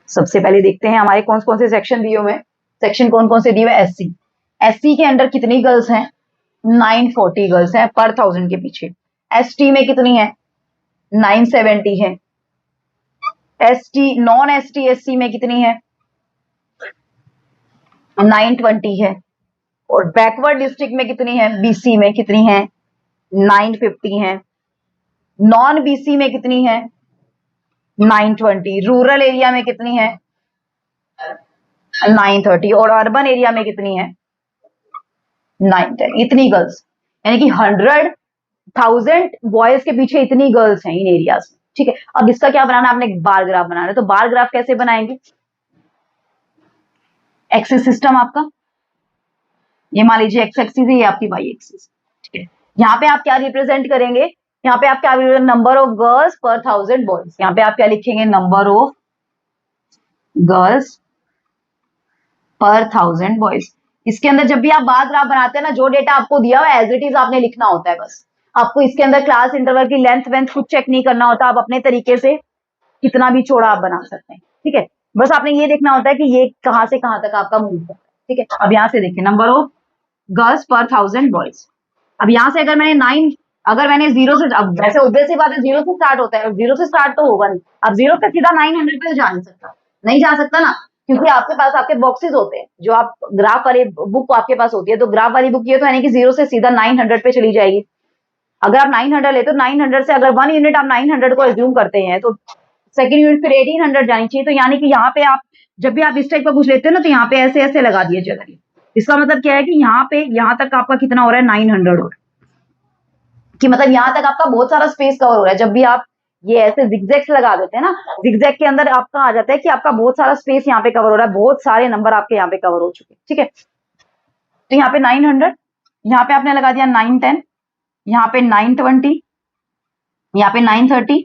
सबसे पहले देखते हैं हमारे कौन कौन से सेक्शन दिए हुए हैं। सेक्शन कौन कौन से दिए हुए, एससी। एससी के अंदर कितनी गर्ल्स हैं, 940 गर्ल्स हैं पर 1000 के पीछे। एसटी में कितनी है, 970 है। एसटी, नॉन एसटी एससी में कितनी है, 920 है। और बैकवर्ड डिस्ट्रिक्ट में कितनी है, बीसी में कितनी है, 950 है। नॉन बीसी में कितनी है, 920। रूरल एरिया में कितनी है, 930। और अर्बन एरिया में कितनी है, 910। इतनी गर्ल्स, यानी कि 100,000 बॉयज के पीछे इतनी गर्ल्स हैं इन एरियाज में, ठीक है। अब इसका क्या बनाना है, आपने बार ग्राफ बनाना है। तो बार ग्राफ कैसे बनाएंगे, एक्सिस सिस्टम आपका, ये मान लीजिए एक्स एक्सिस है, ये आपकी वाई एक्सिस, ठीक है। यहाँ पे आप क्या रिप्रेजेंट करेंगे, यहाँ पे आप क्या, नंबर ऑफ गर्ल्स पर 1000 बॉयज, यहाँ पे आप क्या लिखेंगे, नंबर ऑफ गर्ल्स पर 1000 बॉयज। इसके अंदर जब भी आप बार ग्राफ बनाते हैं ना, जो डेटा आपको दिया हुआ है एज इट इज आपने लिखना होता है बस। आपको इसके अंदर क्लास इंटरवल की लेंथ वेंथ कुछ चेक नहीं करना होता, आप अपने तरीके से कितना भी चौड़ा आप बना सकते हैं, ठीक है। बस आपने ये देखना होता है कि ये कहां से कहां तक आपका मूव है, ठीक है। अब यहाँ से देखिए, नंबर ऑफ गर्ल्स पर 1000 बॉयज। अब यहाँ से अगर मैंने 9, अगर मैंने 0 से, अब वैसे ऑब्वियस सी बात है 0 से स्टार्ट होता है, 0 से स्टार्ट तो होगा नहीं। अब 0 से सीधा 900 पे जा नहीं सकता, नहीं जा सकता ना, क्योंकि आपके पास आपके बॉक्सेस होते हैं, जो आप ग्राफ वाली बुक आपके पास होती है, तो ग्राफ वाली बुक ये तो है नहीं कि 0 से सीधा 900 पे चली जाएगी। अगर आप 900 लेते हो, 900 से अगर 1 यूनिट आप 900 को अज्यूम करते हैं, तो सेकंड यूनिट फिर 1800 जानी चाहिए। तो यानी कि यहाँ पे आप जब भी आप इस टाइप का कुछ लेते हो ना, तो यहाँ पे ऐसे ऐसे लगा दिए चलिए। इसका मतलब क्या है कि यहाँ पे यहाँ तक आपका कितना हो रहा है, 900 हो रहा है, कि मतलब यहाँ तक आपका बहुत सारा स्पेस कवर हो रहा है। जब भी आप ये ऐसे जिगजैग लगा देते हैं ना, जिगजैग के अंदर आपका आ जाता है कि आपका बहुत सारा स्पेस यहाँ पे कवर हो रहा है, बहुत सारे नंबर आपके यहाँ पे कवर हो चुके हैं, ठीक है। तो यहाँ पे 900, यहाँ पे आपने लगा दिया 910, यहाँ पे 920, यहाँ पे 930,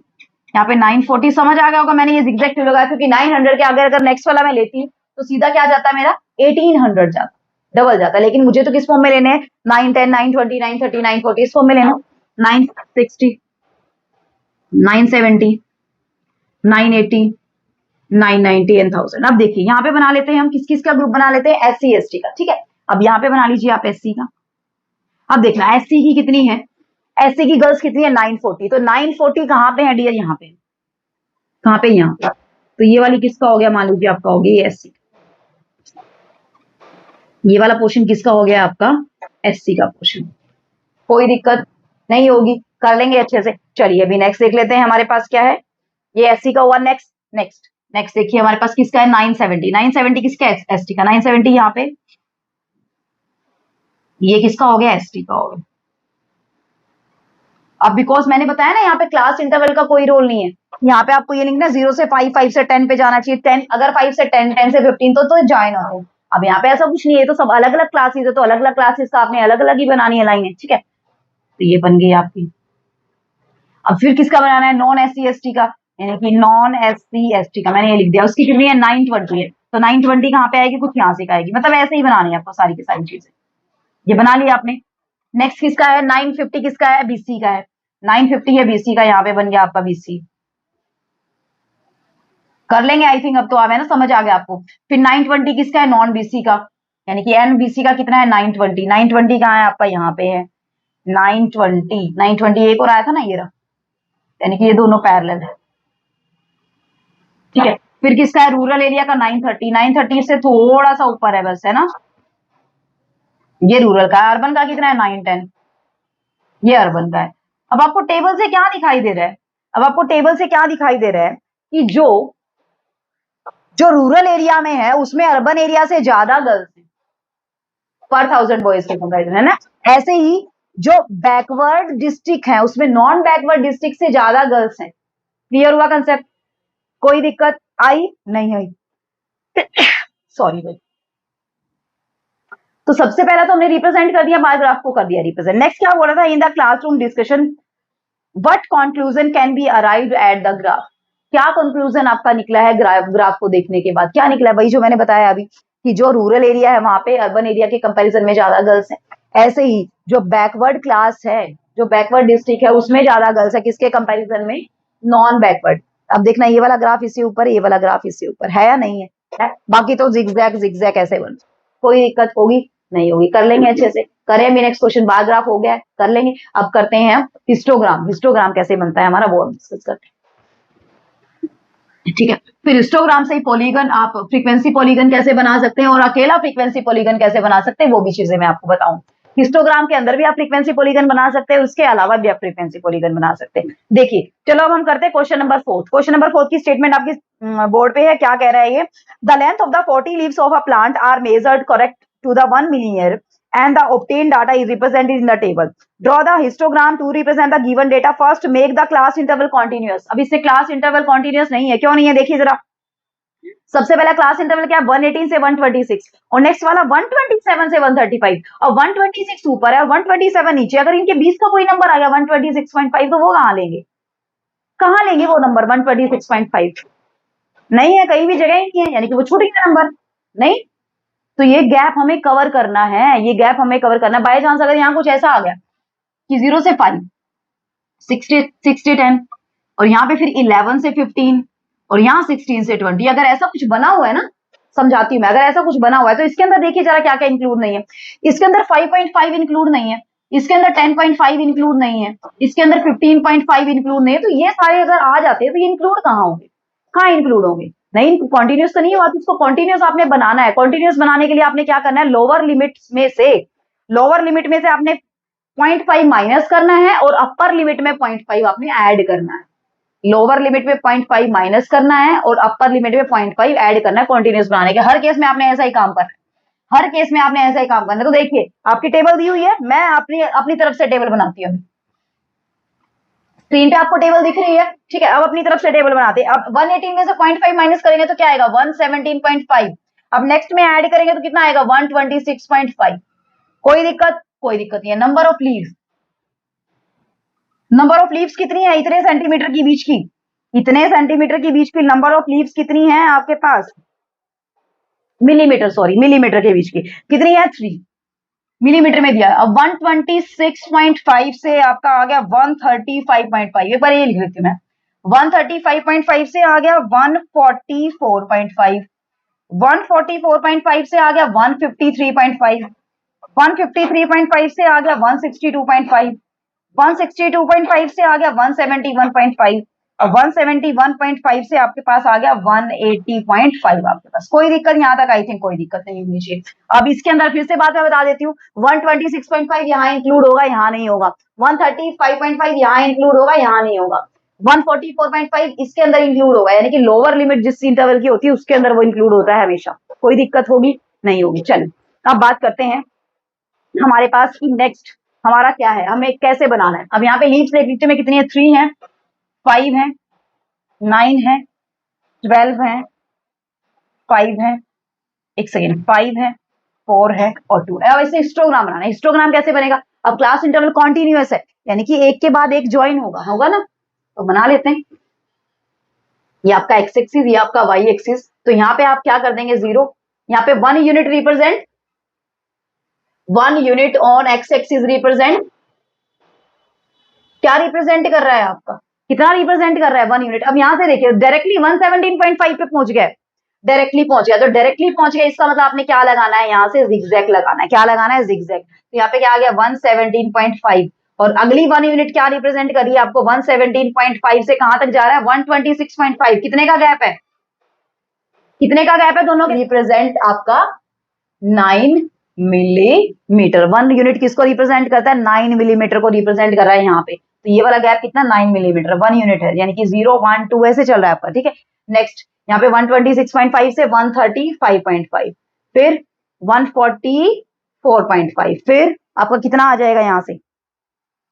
यहाँ पे 940। समझ आ गया होगा मैंने ये जिगजैग क्यों लगाया, क्योंकि 900 के अगर नेक्स्ट वाला मैं लेती तो सीधा क्या जाता मेरा, 1800 जाता, डबल जाता। लेकिन मुझे तो किस फॉर्म में लेने हैं, 910, 920, 930, 940 इस फॉर्म में लेना। 960, 970, 980, 990 एंड 1000। अब देखिए यहाँ पे बना लेते हैं हम किस किस का ग्रुप बना लेते हैं, SC ST का, ठीक है। अब यहाँ पे बना लीजिए आप SC का। अब देखना SC की कितनी है, SC की गर्ल्स कितनी है, 940। तो 940 कहाँ पे है डियर, यहाँ पे, कहाँ पे, यहाँ पे। तो ये वाली किसका हो गया, मान लीजिए आपका हो गया ये SC, ये वाला पोर्शन किसका हो गया आपका, SC का पोर्शन। कोई दिक्कत नहीं होगी, कर लेंगे अच्छे से। चलिए अभी नेक्स्ट देख लेते हैं हमारे पास क्या है, ये SC का हुआ। नेक्स्ट नेक्स्ट नेक्स्ट देखिए हमारे पास किसका है, 970। 970 किसका है, ST का। 970 यहाँ पे, ये किसका हो गया, ST का हो गया। अब बिकॉज मैंने बताया ना यहाँ पे क्लास इंटरवल का कोई रोल नहीं है, यहाँ पे आपको ये लिखना 0 से 5, 5 से 10 पे जाना चाहिए, 10 अगर 5 से 10, 10 से 15 तो ज्वाइन हो। अब यहाँ पे ऐसा कुछ नहीं है, तो सब अलग अलग क्लासेस है, तो अलग अलग क्लासेस का आपने अलग अलग ही बनानी है लाइनें, ठीक है। तो ये बन गई आपकी। अब फिर किसका बनाना है, नॉन SC ST का, यानी कि नॉन SC ST का मैंने ये लिख दिया। उसकी कितनी है, 920 है। तो 920 कहाँ पे आएगी, कुछ यहाँ से आएगी, मतलब ऐसे ही बनानी है आपको सारी की सारी चीजें। ये बना लिया आपने। नेक्स्ट किसका है, 950 किसका है, BC का है। 950 है BC का, यहाँ पे बन गया आपका BC। कर लेंगे आई थिंक, अब तो आ गया ना, समझ आ गया आपको। फिर 920 किसका है, नॉन BC का, यानी कि NBC का कितना है, 920। 920 कहाँ है आपका, यहाँ पे है 920। 920 एक और आया था ना, ये रहा, यानी कि ये दोनों पैरेलल है, ठीक है। फिर किसका है, रूरल एरिया का 930। 930 से थोड़ा सा ऊपर है बस, है ना, ये रूरल का है। अर्बन का कितना है, 910, ये अर्बन का है। अब आपको टेबल से क्या दिखाई दे रहा है, अब आपको टेबल से क्या दिखाई दे रहा है कि जो जो रूरल एरिया में है उसमें अर्बन एरिया से ज्यादा गर्ल्स हैं पर 1000 बॉयज के कंपैरिजन, है ना। ऐसे ही जो बैकवर्ड डिस्ट्रिक्ट है उसमें नॉन बैकवर्ड डिस्ट्रिक्ट से ज्यादा गर्ल्स हैं। क्लियर हुआ कंसेप्ट, कोई दिक्कत आई नहीं आई, सॉरी भाई। तो सबसे पहला तो हमने रिप्रेजेंट कर दिया, बार ग्राफ को कर दिया रिप्रेजेंट। नेक्स्ट क्या बोला था, in the classroom discussion what conclusion can be arrived at the graph. क्या कंक्लूजन आपका निकला है ग्राफ को देखने के बाद, क्या निकला है, वही जो मैंने बताया अभी कि जो रूरल एरिया है वहां पे अर्बन एरिया के कंपैरिजन में ज्यादा गर्ल्स हैं। ऐसे ही जो बैकवर्ड क्लास है, जो बैकवर्ड डिस्ट्रिक्ट है उसमें ज्यादा गर्ल्स है, किसके कंपैरिजन में, नॉन बैकवर्ड। अब देखना ये वाला ग्राफ इससे ऊपर, ये वाला ग्राफ इससे ऊपर है या नहीं है, बाकी तो जिगजैग जिगजैग ऐसे बन, कोई दिक्कत होगी नहीं होगी, कर लेंगे अच्छे से। करें भी नेक्स्ट क्वेश्चन, बार ग्राफ हो गया है, कर लेंगे। अब करते हैं हम हिस्टोग्राम। हिस्टोग्राम कैसे बनता है हमारा वो हम डिस्कस करते हैं, ठीक है। फिर हिस्टोग्राम से ही पॉलीगन, आप फ्रीक्वेंसी पॉलीगन कैसे बना सकते हैं और अकेला फ्रीक्वेंसी पॉलीगन कैसे बना सकते हैं, वो भी चीजें मैं आपको बताऊं। हिस्टोग्राम के अंदर भी आप फ्रीक्वेंसी पॉलीगन बना सकते हैं, उसके अलावा भी आप फ्रीक्वेंसी पॉलीगन बना सकते हैं। देखिए चलो अब हम करते हैं क्वेश्चन नंबर 4। क्वेश्चन नंबर 4 की स्टेटमेंट आपकी बोर्ड पे है, क्या कह रहा है ये, the length of the 40 leaves of a plant are measured correct to the 1 millimetre and the obtained data is represented in the table. Draw the histogram to represent the given data. First make the class interval continuous. अब इससे class interval continuous नहीं है, क्यों नहीं है, देखिए जरा, सबसे पहला क्लास इंटरवल क्या है 118 से 126 और नेक्स्ट वाला 127 से 135 और 126 ऊपर है और 127 नीचे। अगर इनके बीच का कोई नंबर आ गया 126.5 तो वो कहाँ लेंगे वो नंबर 126.5? नहीं है, कहीं भी जगह ही नहीं है, यानी कि वो छूट गया नंबर। नहीं, तो ये गैप हमें कवर करना है, ये गैप हमें कवर करना है। बाय चांस अगर यहाँ कुछ ऐसा आ गया कि 0 से 5, 60 60 10 और यहाँ पे फिर 11 से 15 और यहाँ 16 से 20, अगर ऐसा कुछ बना हुआ है ना, समझाती हूँ मैं, अगर ऐसा कुछ बना हुआ है तो इसके अंदर देखिए जरा क्या क्या इंक्लूड नहीं है। इसके अंदर 5.5 इंक्लूड नहीं है, इसके अंदर 10.5 इंक्लूड नहीं है, इसके अंदर 15.5 इंक्लूड नहीं है। तो ये सारे अगर आ जाते हैं तो ये इंक्लूड कहाँ होंगे, कहाँ इंक्लूड होंगे? नहीं, कॉन्टिन्यूस तो नहीं है बात, इसको कॉन्टिन्यूस आपने बनाना है। कॉन्टिन्यूस बनाने के लिए आपने क्या करना है, लोअर लिमिट में से आपने 0.5 माइनस करना है और अपर लिमिट में 0.5 आपने ऐड करना है। लोअर लिमिट में 0.5 माइनस करना है और अपर लिमिट में 0.5 ऐड करना है कॉन्टिन्यूस बनाने के। हर केस में आपने ऐसा ही काम करना है, हर केस में आपने ऐसा ही काम करना है। तो देखिए आपकी टेबल दी हुई है, मैं अपनी अपनी तरफ से टेबल बनाती हूँ। स्क्रीन पे आपको टेबल दिख रही है, ठीक है। अब अपनी तरफ से टेबल बनाते हैं। अब 118 में से 0.5 माइनस करेंगे तो क्या आएगा 117.5। अब नेक्स्ट में ऐड करेंगे तो कितना आएगा 126.5। कोई दिक्कत? कोई दिक्कत नहीं है। नंबर ऑफ लीव्स कितनी है इतने सेंटीमीटर की बीच की, इतने सेंटीमीटर की बीच की नंबर ऑफ लीव्स कितनी है आपके पास? मिलीमीटर, सॉरी मिलीमीटर के बीच की कितनी है 3 मिलीमीटर में दिया है। अब 126.5 से आपका आ गया 135.5, एक बार ये लिख लेती हूँ मैं, 135.5 से आ गया 144.5, 144.5 से आ गया 153.5, 153.5 से आ गया 162.5, 162.5 से आ गया 171.5 और 171.5 से आपके पास आ गया 180.5 आपके पास। कोई दिक्कत यहाँ तक? आई थिंक कोई दिक्कत नहीं होनी चाहिए। अब इसके अंदर फिर से बात मैं बता देती हूँ, 126.5 यहाँ इंक्लूड होगा, यहाँ नहीं होगा। 135.5 यहाँ इंक्लूड होगा, यहाँ नहीं होगा। 144.5 इसके अंदर इंक्लूड होगा, यानी कि लोअर लिमिट जिस इंटरवल की होती है उसके अंदर वो इंक्लूड होता है हमेशा। कोई दिक्कत होगी? नहीं होगी। चलो अब बात करते हैं हमारे पास की नेक्स्ट हमारा क्या है, हमें कैसे बनाना है। अब यहाँ पे लीव्स देख लीजिए में कितनी है, 3 है, 5 है, 9 है, 12 है, 5 है, एक सेकेंड, 5 है, 4 है और 2 है। अब इसे हिस्टोग्राम बनाना है। हिस्टोग्राम कैसे बनेगा? अब क्लास इंटरवल कॉन्टिन्यूअस है, यानी कि एक के बाद एक ज्वाइन होगा ना, तो बना लेते हैं। ये आपका एक्स एक्सिस, ये आपका वाई एक्सिस। तो यहाँ पे आप क्या कर देंगे 0, यहाँ पे 1 unit represent, 1 unit on x axis represent, क्या रिप्रेजेंट कर रहा है आपका, कितना रिप्रेजेंट कर रहा है 1 यूनिट। अब यहां से देखिए डायरेक्टली 117.5 पे पहुंच गया, डायरेक्टली पहुंच गया। तो डायरेक्टली पहुंच गया इसका मतलब आपने क्या लगाना है, यहां से जिगजैग लगाना है। क्या लगाना है? जिगजैग। तो यहाँ पे क्या आ गया 117.5 और अगली 1 यूनिट क्या रिप्रेजेंट कर रही है आपको, 117.5 से कहां तक जा रहा है 126.5। कितने का गैप है, कितने का गैप है दोनों के? रिप्रेजेंट आपका 9 मिलीमीटर। 1 यूनिट किसको रिप्रेजेंट करता है, 9 मिलीमीटर को रिप्रेजेंट कर रहा है यहाँ पे। तो ये वाला गैप कितना 9 मिलीमीटर, 1 यूनिट है, यानी कि 0 1 2 ऐसे चल रहा है आपका, ठीक है। नेक्स्ट यहाँ पे 126.5 से 135.5, फिर 144.5, फिर आपका कितना आ जाएगा यहाँ से,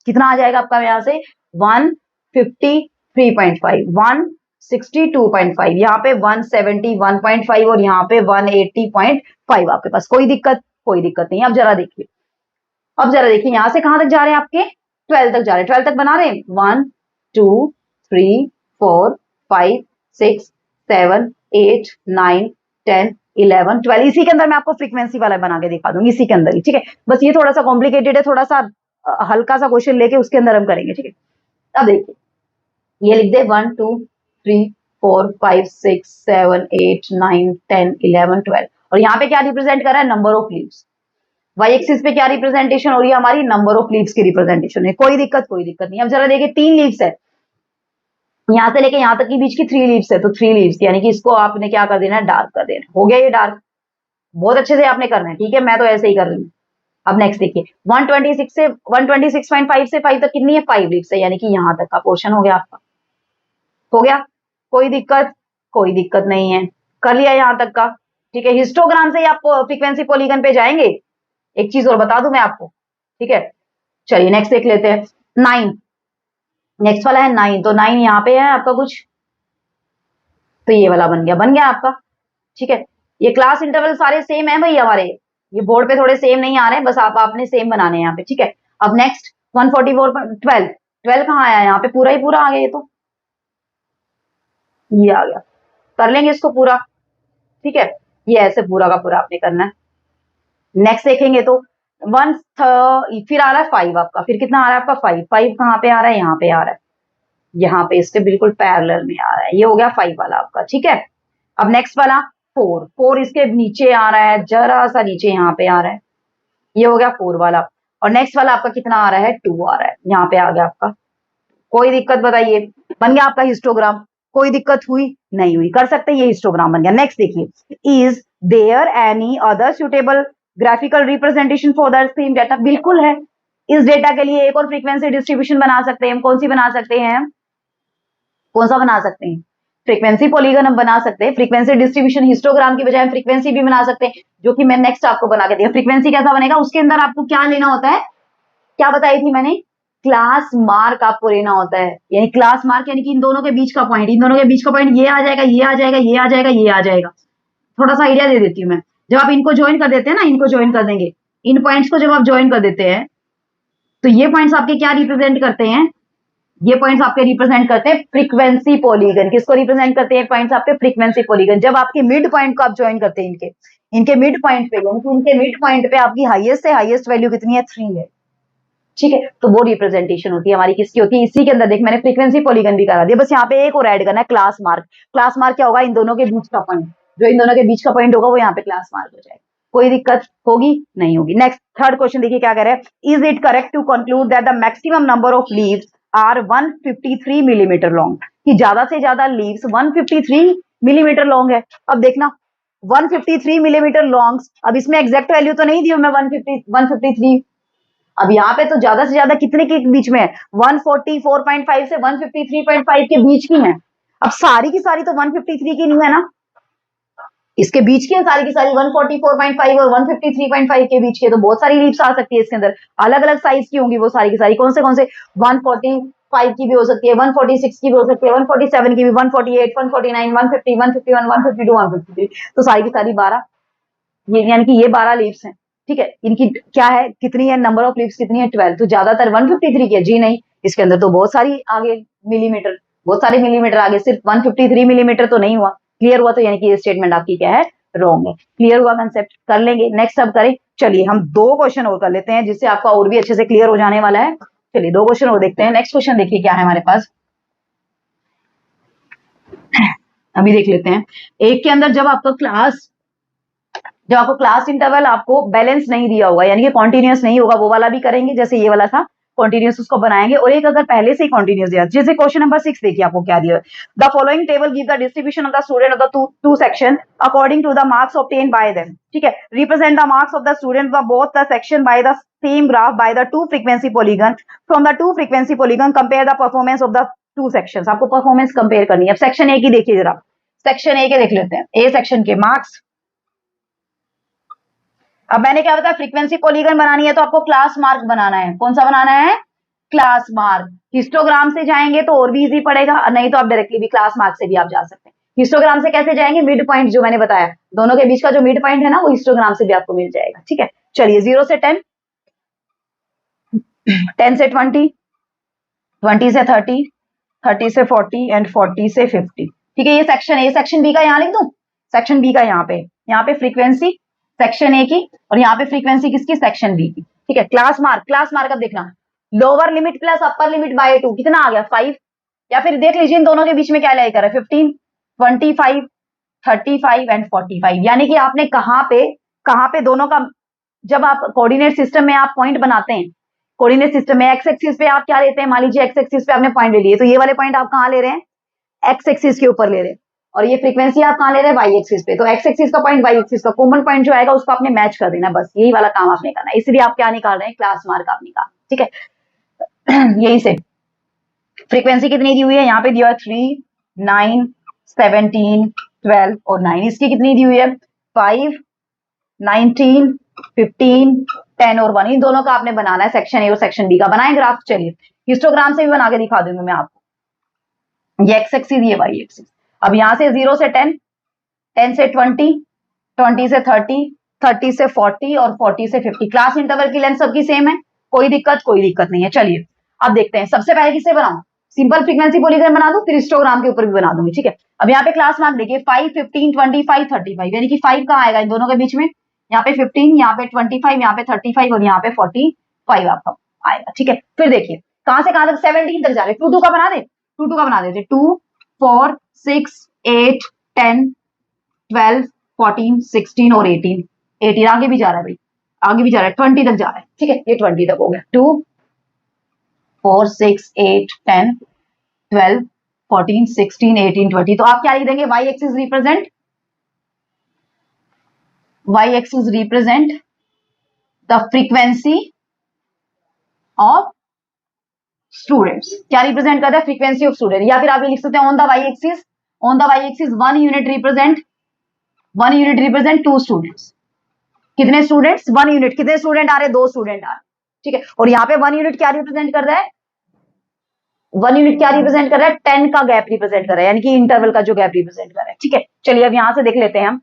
कितना आ जाएगा आपका यहाँ से 153.5, 162.5, यहाँ पे 171.5 और यहाँ पे 180.5 आपके पास। कोई दिक्कत? कोई दिक्कत नहीं। अब जरा देखिए, अब जरा देखिए यहां से कहां तक जा रहे हैं आपके, 12 तक जा रहे हैं। 12 तक बना रहे हैं 1 2 3 4 5 6 7 8 9 10 11 12। इसी के अंदर मैं आपको फ्रीक्वेंसी वाला बना के दिखा दूंगी, इसी के अंदर ही, ठीक है। बस ये थोड़ा सा कॉम्प्लिकेटेड है, थोड़ा सा हल्का सा क्वेश्चन लेके उसके अंदर हम करेंगे, ठीक है। अब देखिए ये लिख दे 1 2 3 4 5 6 7 8 9 10 11 12 और यहाँ पे क्या रिप्रेजेंट कर रहा है, number of leaves. Y axis पे क्या रिप्रेजेंटेशन हो रही है हमारी, नंबर ऑफ लीव्स की रिप्रेजेंटेशन है। कोई दिक्कत? कोई दिक्कत नहीं। अब जरा देखिए 3 लीव्स है, यहां से लेके यहां तक की बीच की 3 लीव्स है, तो 3 लीव्स यानी कि इसको आपने क्या कर देना है, डार्क कर देना। हो गया ये डार्क, बहुत अच्छे से आपने करना है, ठीक है। मैं तो ऐसे ही कर रही हूँ। अब नेक्स्ट देखिए 126 से 126.5 से 5 तक कितनी है, 5 लीव्स है, यानी कि यहां तक का पोर्शन हो गया आपका, हो गया। कोई दिक्कत? कोई दिक्कत नहीं है, कर लिया यहां तक का, ठीक है। हिस्टोग्राम से ही आप फ्रीक्वेंसी पॉलीगन पे जाएंगे। एक चीज और बता दूं मैं आपको, ठीक है। चलिए नेक्स्ट देख लेते हैं 9, नेक्स्ट वाला है 9। तो 9 यहाँ पे है आपका कुछ तो ये वाला बन गया आपका। ठीक है, ये क्लास इंटरवल सारे सेम है भाई हमारे, ये बोर्ड पे थोड़े सेम नहीं आ रहे हैं, बस आपने सेम बनाने हैं यहाँ पे। ठीक है, अब नेक्स्ट 144 पर 12, 12 कहाँ आया यहाँ पे, पूरा ही पूरा आ गया ये तो, ये आ गया, कर लेंगे इसको पूरा। ठीक है, ये ऐसे पूरा का पूरा आपने करना है। नेक्स्ट देखेंगे तो फिर आ रहा है 5 आपका, फिर कितना आ रहा है आपका 5, 5 कहाँ पे आ रहा है, यहाँ पे आ रहा है, यहाँ पे इसके बिल्कुल पैरेलल में आ रहा है, ये हो गया 5 वाला आपका। ठीक है, अब नेक्स्ट वाला 4, 4 इसके नीचे आ रहा है, जरा सा नीचे यहाँ पे आ रहा है, ये हो गया 4 वाला। और नेक्स्ट वाला आपका कितना आ रहा है, 2 आ रहा है, यहाँ पे आ गया आपका। कोई दिक्कत बताइए, बन गया आपका हिस्टोग्राम, कोई दिक्कत हुई नहीं हुई, कर सकते हैं, ये हिस्टोग्राम बन गया। नेक्स्ट देखिए, is there any other suitable graphical representation for the same data, बिल्कुल है। इस डेटा के लिए एक और फ्रीक्वेंसी डिस्ट्रीब्यूशन बना सकते हैं, कौन सी बना सकते हैं, कौन सा बना सकते हैं, फ्रीक्वेंसी पॉलीगन हम बना सकते हैं। फ्रीक्वेंसी डिस्ट्रीब्यूशन हिस्टोग्राम की बजाय हम फ्रीक्वेंसी भी बना सकते हैं, जो कि मैं नेक्स्ट आपको बना के दिया। फ्रीक्वेंसी कैसा बनेगा, उसके अंदर आपको क्या लेना होता है, क्या बताई थी मैंने, क्लास मार्क आपको लेना होता है, यानी क्लास मार्क यानी कि इन दोनों के बीच का पॉइंट, इन दोनों के बीच का पॉइंट ये आ जाएगा, ये आ जाएगा, ये आ जाएगा, ये आ जाएगा। थोड़ा सा आइडिया दे देती हूँ मैं, जब आप इनको ज्वाइन कर देते हैं ना, इनको ज्वाइन कर देंगे, इन पॉइंट्स को जब आप ज्वाइन कर देते हैं, तो ये पॉइंट्स आपके क्या रिप्रेजेंट करते हैं, ये पॉइंट्स आपके रिप्रेजेंट करते हैं फ्रीक्वेंसी पॉलीगन। किसको रिप्रेजेंट करते हैं पॉइंट्स आपके, फ्रीक्वेंसी पॉलीगन। जब आपके मिड पॉइंट को आप ज्वाइन करते हैं इनके मिड पॉइंट पे, यानी कि इनके मिड पॉइंट पे आपकी हाईएस्ट से हाईएस्ट वैल्यू कितनी है, 3 है। ठीक है, तो वो रिप्रेजेंटेशन होती है हमारी, किसकी होती है, इसी के अंदर देख मैंने फ्रीक्वेंसी पॉलीगन भी करा दिया, बस यहाँ पे एक और ऐड करना है, क्लास मार्क। क्लास मार्क क्या होगा, इन दोनों के बीच का पॉइंट, जो इन दोनों के बीच का पॉइंट होगा वो यहाँ पे क्लास मार्क हो जाएगा। कोई दिक्कत होगी नहीं होगी। नेक्स्ट थर्ड क्वेश्चन देखिए क्या कह रहे हैं, is it correct to conclude that the maximum number of leaves are 153 millimetre long, कि ज्यादा से ज्यादा लीव्स 153 मिलीमीटर लॉन्ग है। अब देखना 153 मिलीमीटर लॉन्ग, अब इसमें एग्जैक्ट वैल्यू तो नहीं दी मैं 153, अब यहाँ पे तो ज्यादा से ज्यादा कितने के बीच में है, 144.5 से 153.5 के बीच की है। अब सारी की सारी तो 153 की नहीं है ना, इसके बीच की है सारी की सारी, 144.5 और 153.5 के बीच के, तो बहुत सारी लीव्स आ सकती है इसके अंदर, अलग अलग साइज की होंगी वो सारी की सारी। कौन से 145 की भी हो सकती है, 146 की भी हो सकती है, 147 की भी, 148, 149, 150, 151, 152, 153, तो सारी की सारी 12, ये यानी कि ये 12 लीव्स हैं। ठीक है, इनकी क्या है, कितनी है, नंबर ऑफ लीव्स कितनी है, 12, तो ज्यादातर 153 की है जी नहीं, इसके अंदर तो बहुत सारी आगे मिलीमीटर, बहुत सारे मिलीमीटर आगे, सिर्फ 153 मिलीमीटर तो नहीं हुआ। क्लियर हुआ, तो यानी कि ये स्टेटमेंट आपकी क्या है, रॉन्ग है। क्लियर हुआ कंसेप्ट, कर लेंगे नेक्स्ट। अब करें, चलिए हम 2 क्वेश्चन और कर लेते हैं, जिससे आपका और भी अच्छे से क्लियर हो जाने वाला है। चलिए 2 क्वेश्चन और देखते हैं। नेक्स्ट क्वेश्चन देखिए क्या है हमारे पास, अभी देख लेते हैं। एक के अंदर जब आपका क्लास इंटरवल आपको बैलेंस नहीं दिया होगा, यानी कि कॉन्टिन्यूस नहीं होगा, वो वाला भी करेंगे, जैसे ये वाला था कॉन्टिन्यूस, उसको बनाएंगे। और एक अगर पहले से ही कॉन्टिन्यूस दिया, जैसे क्वेश्चन नंबर 6 देखिए आपको क्या दिया, the following table give the distribution of the student of the two section according to the marks obtain by them. ठीक है, represent the marks of the student of both the section by the same graph by the 2 frequency polygon, from the 2 frequency polygon compare the performance of the 2 sections. आपको परफॉर्मेंस कंपेयर करनी है। अब सेक्शन ए की देखिए जरा, सेक्शन ए के देख लेते हैं, ए सेक्शन के मार्क्स। अब मैंने क्या बताया, फ्रीक्वेंसी पॉलीगन बनानी है तो आपको क्लास मार्क बनाना है। कौन सा बनाना है, क्लास मार्क। हिस्टोग्राम से जाएंगे तो और भी इजी पड़ेगा, नहीं तो आप डायरेक्टली भी क्लास मार्क से भी आप जा सकते हैं। हिस्टोग्राम से कैसे जाएंगे, मिड पॉइंट जो मैंने बताया, दोनों के बीच का जो मिड पॉइंट है ना, वो हिस्टोग्राम से भी आपको मिल जाएगा। ठीक है, चलिए 0 से 10, 10 से 20, 20 से 30, 30 से 40 एंड 40 से 50। ठीक है, ये सेक्शन ए। सेक्शन बी का यहाँ लिख दूं, सेक्शन बी का यहाँ पे फ्रीक्वेंसी सेक्शन ए की, और यहाँ पे फ्रीक्वेंसी किसकी, सेक्शन बी की। ठीक है, क्लास मार्क अब देखना, lower limit plus upper limit by 2 कितना आ गया, 5, या फिर देख लीजिए इन दोनों के बीच में क्या लेकर है, 15, 25, 35 एंड 45। यानी कि आपने कहाँ पे दोनों का, जब आप कोऑर्डिनेट सिस्टम में आप पॉइंट बनाते हैं, कोऑर्डिनेट सिस्टम में एक्स एक्सिस पे आप क्या लेते हैं, मान लीजिए एक्स एक्सिस पे आपने पॉइंट ले लिए, तो ये वाले पॉइंट आप कहाँ ले रहे हैं, एक्स एक्सिस के ऊपर ले रहे हैं, और ये फ्रीक्वेंसी आप कहाँ ले रहे हैं, वाई एक्सिस पे। तो एक्स एक्सिस का पॉइंट वाई एक्सिस का कॉमन पॉइंट जो आएगा उसको आपने मैच कर देना, बस यही वाला काम आपने करना है। इसलिए आप क्या निकाल रहे हैं, क्लास मार्क आप निकाल। ठीक है यही से फ्रीक्वेंसी कितनी दी हुई है, यहाँ पे दिया है 3, 9, 17, 12 और 9। इसकी कितनी दी हुई है, 5, 19, 15, 10 और 1। इन दोनों का आपने बनाना है, सेक्शन ए और सेक्शन बी का बनाए ग्राफ। चलिए हिस्टोग्राम से भी बना के दिखा दूंगी मैं आपको, ये एक्स एक्सिस, ये वाई एक्सिस। अब यहां से 0 से 10, 10 से 20, 20 से 30, 30 से 40 और 40 से 50। क्लास इंटरवल की लेंथ सबकी सेम है, कोई दिक्कत नहीं है। चलिए अब देखते हैं, सबसे पहले किससे बनाऊं, सिंपल फ्रीक्वेंसी पॉलीगन बना दूं, फिर हिस्टोग्राम के ऊपर भी बना दूंगी, ठीक है। अब यहाँ पे क्लास मार्क देखिए 5, 15, 25, 35, यानी कि 5 कहाँ आएगा इन दोनों के बीच में, यहाँ पे 15, यहाँ पे 25, यहाँ पे 35 और यहाँ पे 45 आपका आएगा, ठीक है। फिर देखिए कहां से कहां तक, 17 तक जा रहे, 2 2 का बना दे, 2 2 का बना देते, 2 4 6 8 10 12 14 16 और 18, 18 आगे भी जा रहा है भाई, आगे भी जा रहा है, 20 तक जा रहा है, ठीक है। ये 20 तक हो गया, 2 4 6 8 10 12 14 16 18 20। तो आप क्या लिख देंगे, Y axis represent the frequency of students. क्या रिप्रेजेंट करता है, फ्रीक्वेंसी ऑफ स्टूडेंट। या फिर आप ये लिख सकते हैं on the Y axis, one unit represent 2 students. कितने स्टूडेंट्स, 1 यूनिट, कितने स्टूडेंट आ रहे हैं, 2 स्टूडेंट आ रहे हैं, ठीक है। और यहाँ पे 1 यूनिट क्या रिप्रेजेंट कर रहा है, 1 यूनिट क्या रिप्रेजेंट कर रहा है, 10 का गैप रिप्रेजेंट कर रहा है, यानी कि इंटरवल का जो गैप रिप्रेजेंट कर रहा है, ठीक है। चलिए अब यहां से देख लेते हैं हम।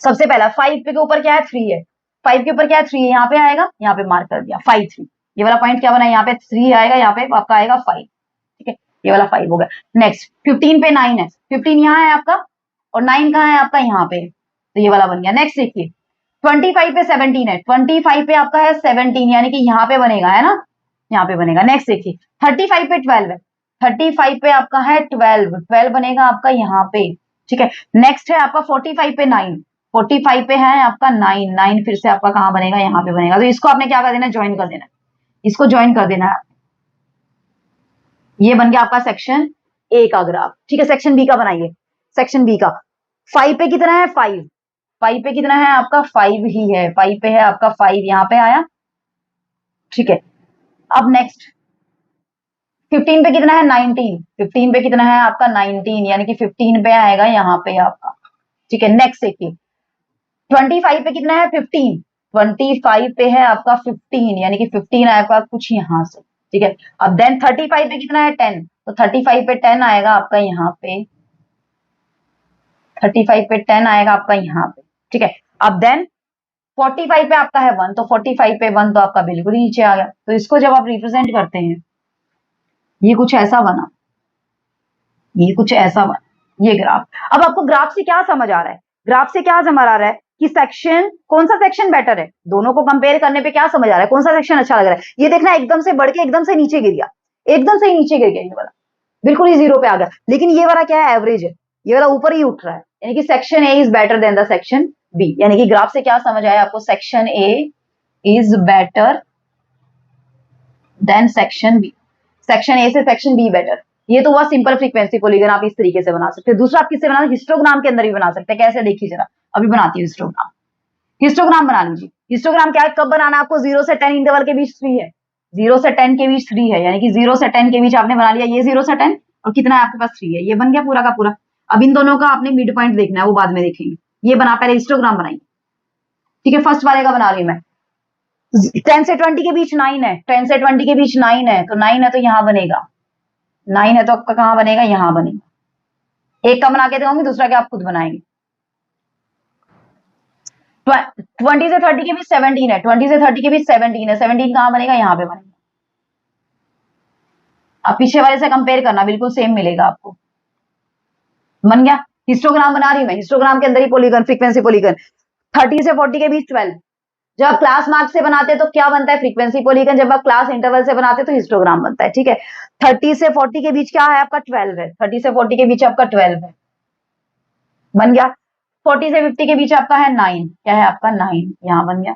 सबसे पहला 5 के ऊपर क्या है, 3 है, 5 के ऊपर क्या है, 3 है, यहाँ पे आएगा, यहाँ पे मार्क कर दिया 5 3। ये वाला पॉइंट क्या बना है, यहाँ पे 3 आएगा, यहाँ पे आपका आएगा 5, ठीक है। ये वाला 5 हो गया। नेक्स्ट 15 पे 9 है, 15 यहाँ है आपका, और 9 कहाँ है आपका, यहाँ पे, तो ये वाला बन गया। नेक्स्ट देखिए 25 पे 17 है, 25 पे आपका है 17, यानी कि यहाँ पे बनेगा, है ना, यहाँ पे बनेगा। नेक्स्ट देखिए 35 पे 12 है, 35 पे आपका है 12, 12 बनेगा आपका यहाँ पे, ठीक है। नेक्स्ट है आपका 45 पे 9, 45 पे है आपका 9, 9 फिर से आपका कहाँ बनेगा, यहाँ पे बनेगा। तो इसको आपने क्या कर देना, ज्वाइन कर देना, इसको ज्वाइन कर देना है। ये बन गया आपका सेक्शन ए का ग्राफ, ठीक है। सेक्शन बी का बनाइए, सेक्शन बी का 5 पे कितना है, 5 पे कितना है आपका, 5 ही है, 5 पे है आपका 5, यहाँ पे आया, ठीक है। अब नेक्स्ट 15 पे कितना है, 19, 15 पे कितना है आपका 19, यानी कि 15 पे आएगा यहाँ पे आपका, ठीक है। नेक्स्ट देखिए 25 पे कितना है, 15, 25 पे है आपका 15, यानी कि 15 आएगा कुछ यहाँ से, ठीक है। अब देन 35 पे कितना है, 10, तो 35 पे 10 आएगा आपका यहाँ पे, 35 पे 10 आएगा आपका यहाँ पे, ठीक है। अब देन 45 पे आपका है 1, तो 45 पे 1 तो आपका बिल्कुल ही नीचे आ गया। तो इसको जब आप रिप्रेजेंट करते हैं, ये कुछ ऐसा बना, ये कुछ ऐसा बना, ये ग्राफ। अब आपको ग्राफ से क्या समझ आ रहा है, ग्राफ से क्या समझ आ रहा है कि सेक्शन, कौन सा सेक्शन बेटर है, दोनों को कंपेयर करने पे क्या समझ आ रहा है, कौन सा सेक्शन अच्छा लग रहा है। ये देखना एकदम से बढ़ के एकदम से नीचे गिर गया, एकदम से ही नीचे गिर गया, ये वाला बिल्कुल ही 0 पे आ गया। लेकिन ये वाला क्या है, एवरेज है, ये वाला ऊपर ही उठ रहा है, यानी कि section A is better than the section B. यानी कि ग्राफ से क्या समझ आया आपको, section A is better than section B, section A से सेक्शन बी बेटर। ये तो हुआ सिंपल फ्रीक्वेंसी पॉलीगन, आप इस तरीके से बना सकते हैं। दूसरा आप किससे बना, हिस्टोग्राम के अंदर भी बना सकते हैं। कैसे, देखिए जरा, अभी बनाती हूँ हिस्टोग्राम। हिस्टोग्राम बना लीजिए। हिस्टोग्राम क्या है, कब बनाना आपको, 0 से 10 इंटरवल के बीच 3 है, 0 से 10 के बीच 3 है, यानी कि 0 से 10 के बीच आपने बना लिया, ये 0 से 10 और कितना है आपके पास 3 है, ये बन गया पूरा का पूरा। अब इन दोनों का आपने मिड पॉइंट देखना है, वो बाद में देखेंगे। ये बना, पहले हिस्टोग्राम बनाइए, ठीक है। फर्स्ट वाले का बना रही मैं, 10 से 20 के बीच 9 है, 10 से 20 के बीच 9 है, तो 9 है तो यहाँ बनेगा, 9 है तो आपका कहाँ बनेगा, यहाँ बनेगा। एक का बना के दिखाऊंगी, दूसरा क्या आप खुद बनाएंगे। 20 से 30 के बीच 17 है, 20 से 30 के बीच 17 है, 17 कहाँ बनेगा, यहाँ पे बनेगा। आप पीछे वाले से कंपेयर करना, बिल्कुल सेम मिलेगा आपको। बन गया। हिस्टोग्राम बना रही मैं, हिस्टोग्राम के अंदर ही पॉलीगन, फ्रीक्वेंसी पॉलीगन। 30 से 40 के बीच 12, जब आप क्लास मार्क से बनाते हैं तो क्या बनता है, फ्रीक्वेंसी पॉलीगन। जब आप क्लास इंटरवल से बनाते हैं तो हिस्टोग्राम बनता है, ठीक है। 30 से 40 के बीच क्या है आपका, 12 है, 30 से 40 के बीच आपका 12 है, बन गया। 40 से 50 के बीच आपका है 9, क्या है आपका 9, यहाँ बन गया।